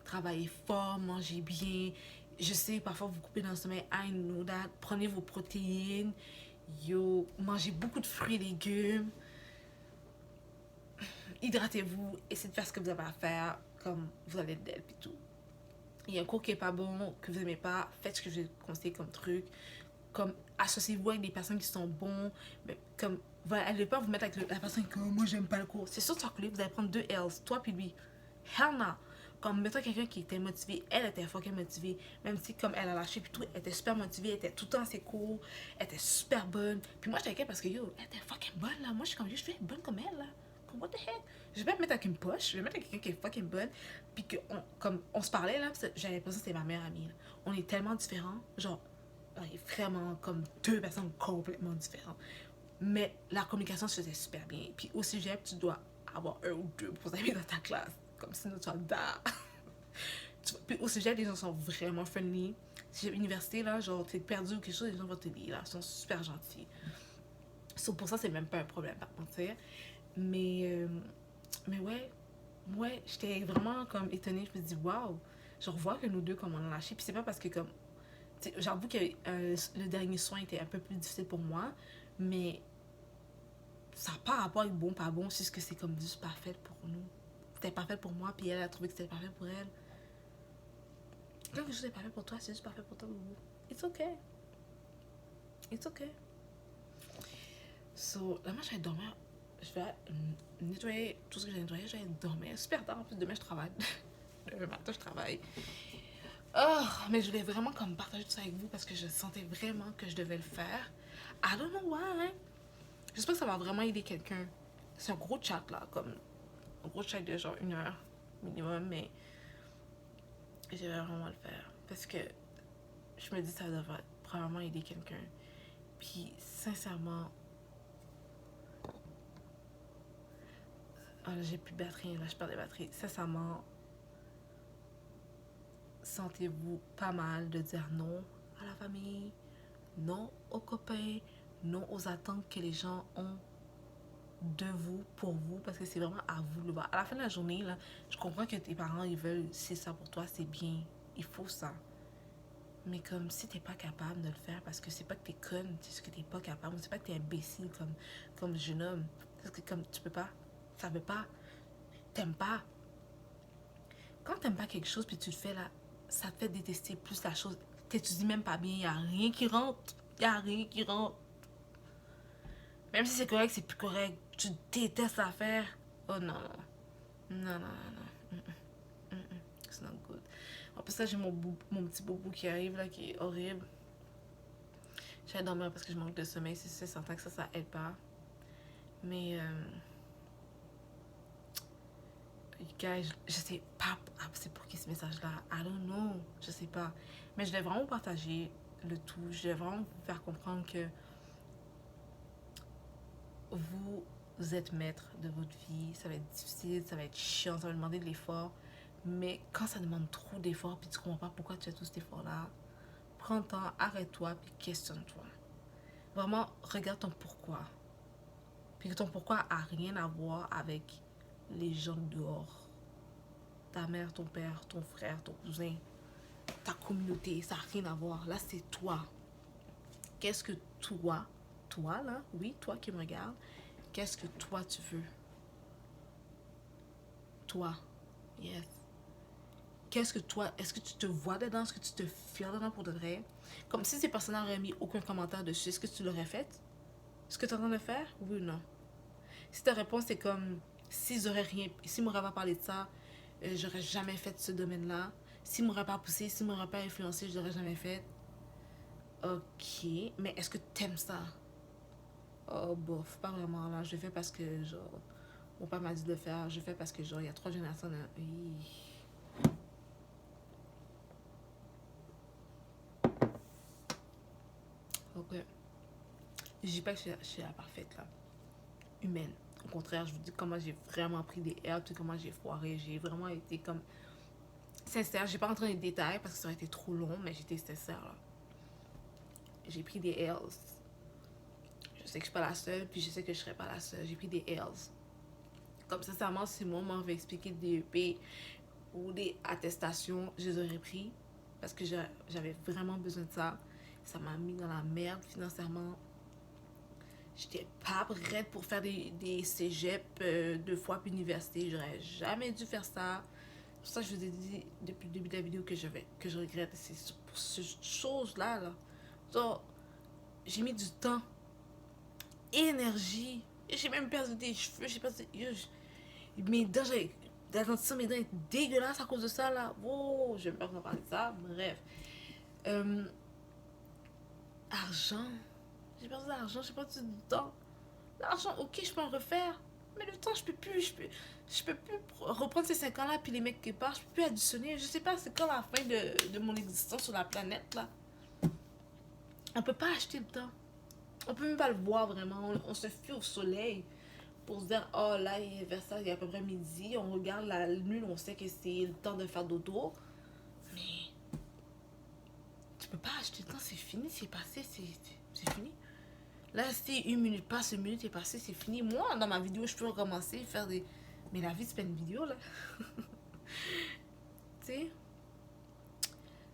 S2: Travaillez fort, mangez bien. Je sais, parfois, vous coupez dans le sommeil. I know that. Prenez vos protéines. Yo, mangez beaucoup de fruits et légumes. Hydratez-vous. Essayez de faire ce que vous avez à faire. Comme vous allez être d'elle et tout. Il y a un cours qui est pas bon, que vous n'aimez pas. Faites ce que je vous conseille comme truc. Comme associez-vous avec des personnes qui sont bons. Mais comme, voilà, elle ne veut pas vous mettre avec la personne qui moi j'aime pas le cours. C'est sûr que vous allez prendre deux L's, toi puis lui. Hell no. Comme mettons quelqu'un qui était motivé, elle était fucking motivée, même si comme elle a lâché puis tout, elle était super motivée, elle était tout le temps à ses cours, elle était super bonne. Puis moi j'étais inquiète parce que yo, elle était fucking bonne là, moi je suis comme yo, je suis bonne comme elle là. Comme what the heck? Je vais pas me mettre avec une poche, je vais me mettre avec quelqu'un qui est fucking bonne. Puis que comme on se parlait là, j'avais l'impression que c'était ma meilleure amie là. On est tellement différents, genre on est vraiment comme deux personnes complètement différentes. Mais la communication se faisait super bien. Puis au cégep, tu dois avoir un ou deux bons amis dans ta classe. Comme sinon tu vas dar. Puis au cégep, les gens sont vraiment friendly. Cégep université, là, genre t'es perdu ou quelque chose, les gens vont te dire, là. Ils sont super gentils. So, pour ça, c'est même pas un problème, par mentir. Mais ouais, j'étais vraiment comme étonnée. Je me dis, waouh, je revois que nous deux, comme on a lâché. Puis c'est pas parce que comme. J'avoue que le dernier soin était un peu plus difficile pour moi, mais ça n'a pas rapport avec bon, pas bon, c'est ce que c'est comme juste parfait pour nous. C'était parfait pour moi, puis elle a trouvé que c'était parfait pour elle. Quand quelque chose est parfait pour toi, c'est juste parfait pour toi, boubou. It's okay. It's okay. So, là, moi, je vais dormir. Je vais nettoyer tout ce que j'ai nettoyé. Je vais dormir super tard. En plus, demain, je travaille. Demain matin, je travaille. Oh, mais je voulais vraiment comme partager tout ça avec vous parce que je sentais vraiment que je devais le faire. I don't know why. J'espère que ça va vraiment aider quelqu'un. C'est un gros chat là, comme un gros chat de genre 1 heure minimum, mais je vais vraiment le faire parce que je me dis que ça devrait probablement aider quelqu'un. Puis sincèrement, j'ai plus de batterie, là je perds des batteries. Sincèrement, sentez-vous pas mal de dire non à la famille, non aux copains, non aux attentes que les gens ont de vous, pour vous, parce que c'est vraiment à vous de le voir. À la fin de la journée, là, je comprends que tes parents, ils veulent, c'est ça pour toi, c'est bien, il faut ça. Mais comme si t'es pas capable de le faire, parce que c'est pas que t'es conne, c'est ce que t'es pas capable, c'est pas que t'es imbécile comme jeune homme. Parce que comme tu peux pas, ça veut pas, t'aimes pas. Quand t'aimes pas quelque chose puis tu le fais là, ça te fait détester plus la chose. T'étudies même pas bien, y a rien qui rentre. Y a rien qui rentre. Même si c'est correct, c'est plus correct. tu détestes la faire. Oh non, non, non, non, non. It's not good. En plus, là, j'ai mon petit boubou qui arrive, là, qui est horrible. J'allais dormir parce que je manque de sommeil, c'est certain que ça aide pas. Mais, guys, je sais pas, c'est pour qui ce message-là? I don't know, je sais pas. Mais je vais vraiment partager le tout. Je vais vraiment vous faire comprendre que vous êtes maître de votre vie. Ça va être difficile, ça va être chiant, ça va demander de l'effort. Mais quand ça demande trop d'efforts, puis tu comprends pas pourquoi tu fais tout cet effort-là, prends le temps, arrête-toi, puis questionne-toi. Vraiment, regarde ton pourquoi. Puis ton pourquoi a rien à voir avec les gens dehors. Ta mère, ton père, ton frère, ton cousin, ta communauté, ça n'a rien à voir. Là, c'est toi. Qu'est-ce que toi là, oui, toi qui me regardes, qu'est-ce que toi tu veux? Toi, yes. Qu'est-ce que toi, est-ce que tu te vois dedans? Est-ce que tu te fiers dedans pour de vrai? Comme si ces personnes n'auraient mis aucun commentaire dessus, est-ce que tu l'aurais fait? Est-ce que tu es en train de le faire? Oui ou non? Si ta réponse est comme, s'ils m'auraient pas parlé de ça, j'aurais jamais fait ce domaine-là. S'ils m'auraient pas poussé, s'ils m'auraient pas influencé, je l'aurais jamais fait. Ok, mais est-ce que t'aimes ça? Oh, bof, pas vraiment. Là, je le fais parce que, genre, mon père m'a dit de le faire. Je le fais parce que, genre, il y a 3 générations. Ok. Je dis pas que je suis la parfaite, là. Humaine. Au contraire, je vous dis comment j'ai vraiment pris des herbes, puis comment j'ai foiré. J'ai vraiment été comme sincère. J'ai pas rentré dans les détails parce que ça aurait été trop long, mais j'étais sincère, là. J'ai pris des L's. Je sais que je suis pas la seule, puis je sais que je serai pas la seule. J'ai pris des L's. Comme sincèrement, si moi, on m'avait expliqué des EP ou des attestations, je les aurais pris parce que j'avais vraiment besoin de ça. Ça m'a mis dans la merde financièrement. J'étais pas prête pour faire des cégeps 2 fois puis université. J'aurais jamais dû faire ça. C'est pour ça que je vous ai dit depuis le début de la vidéo que je regrette. C'est pour ces choses-là. Là. Genre, j'ai mis du temps, énergie. J'ai même perdu des cheveux. J'ai perdu. Mes dents, la dentition, mes dents étaient dégueulasses à cause de ça là. Wow, je vais pas en parler de ça. Bref. Argent. J'ai perdu de l'argent, j'ai perdu du temps. L'argent, ok, je peux en refaire. Mais le temps, je peux plus reprendre ces 5 ans-là, puis les mecs qui partent, je peux plus additionner. Je sais pas, c'est quand la fin de mon existence sur la planète, là. On peut pas acheter le temps. On peut même pas le voir vraiment. On se fie au soleil pour se dire, oh là, il est vers ça, il est à peu près midi. On regarde la lune, on sait que c'est le temps de faire dodo. Mais tu peux pas acheter le temps, c'est fini, c'est passé, c'est fini. Là, si 1 minute passe, 1 minute est passée, c'est fini. Moi, dans ma vidéo, je peux recommencer, faire des... Mais la vie, c'est pas une vidéo, là. Tu sais?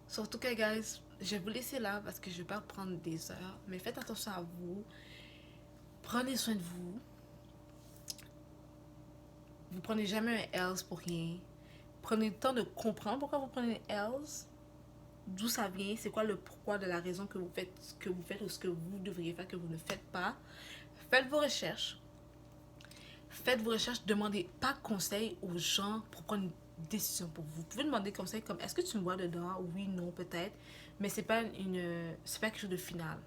S2: Surtout que, guys, je vais vous laisser là parce que je vais pas prendre des heures. Mais faites attention à vous. Prenez soin de vous. Vous prenez jamais un else pour rien. Prenez le temps de comprendre pourquoi vous prenez un else. D'où ça vient, c'est quoi le pourquoi de la raison que vous faites ce que vous faites ou ce que vous devriez faire que vous ne faites pas. Faites vos recherches. Faites vos recherches, demandez pas conseil aux gens pour prendre une décision pour vous. Vous pouvez demander conseil comme est-ce que tu me vois dedans? Oui, non, peut-être. Mais c'est pas quelque chose de final.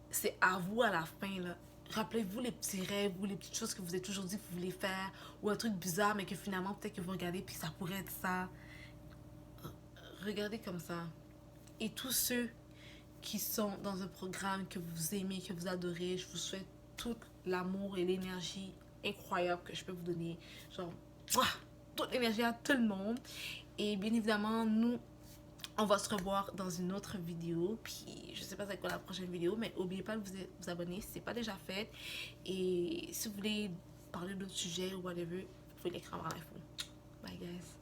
S2: C'est à vous à la fin là. Rappelez-vous les petits rêves ou les petites choses que vous avez toujours dit que vous voulez faire ou un truc bizarre mais que finalement peut-être que vous regardez puis ça pourrait être ça. Regardez comme ça. Et tous ceux qui sont dans un programme que vous aimez, que vous adorez, je vous souhaite tout l'amour et l'énergie incroyable que je peux vous donner. Genre, toute l'énergie à tout le monde. Et bien évidemment, nous, on va se revoir dans une autre vidéo. Puis, je sais pas c'est quoi la prochaine vidéo, mais n'oubliez pas de vous abonner si ce n'est pas déjà fait. Et si vous voulez parler d'autres sujets ou whatever, vous pouvez l'écrire en info. Bye guys.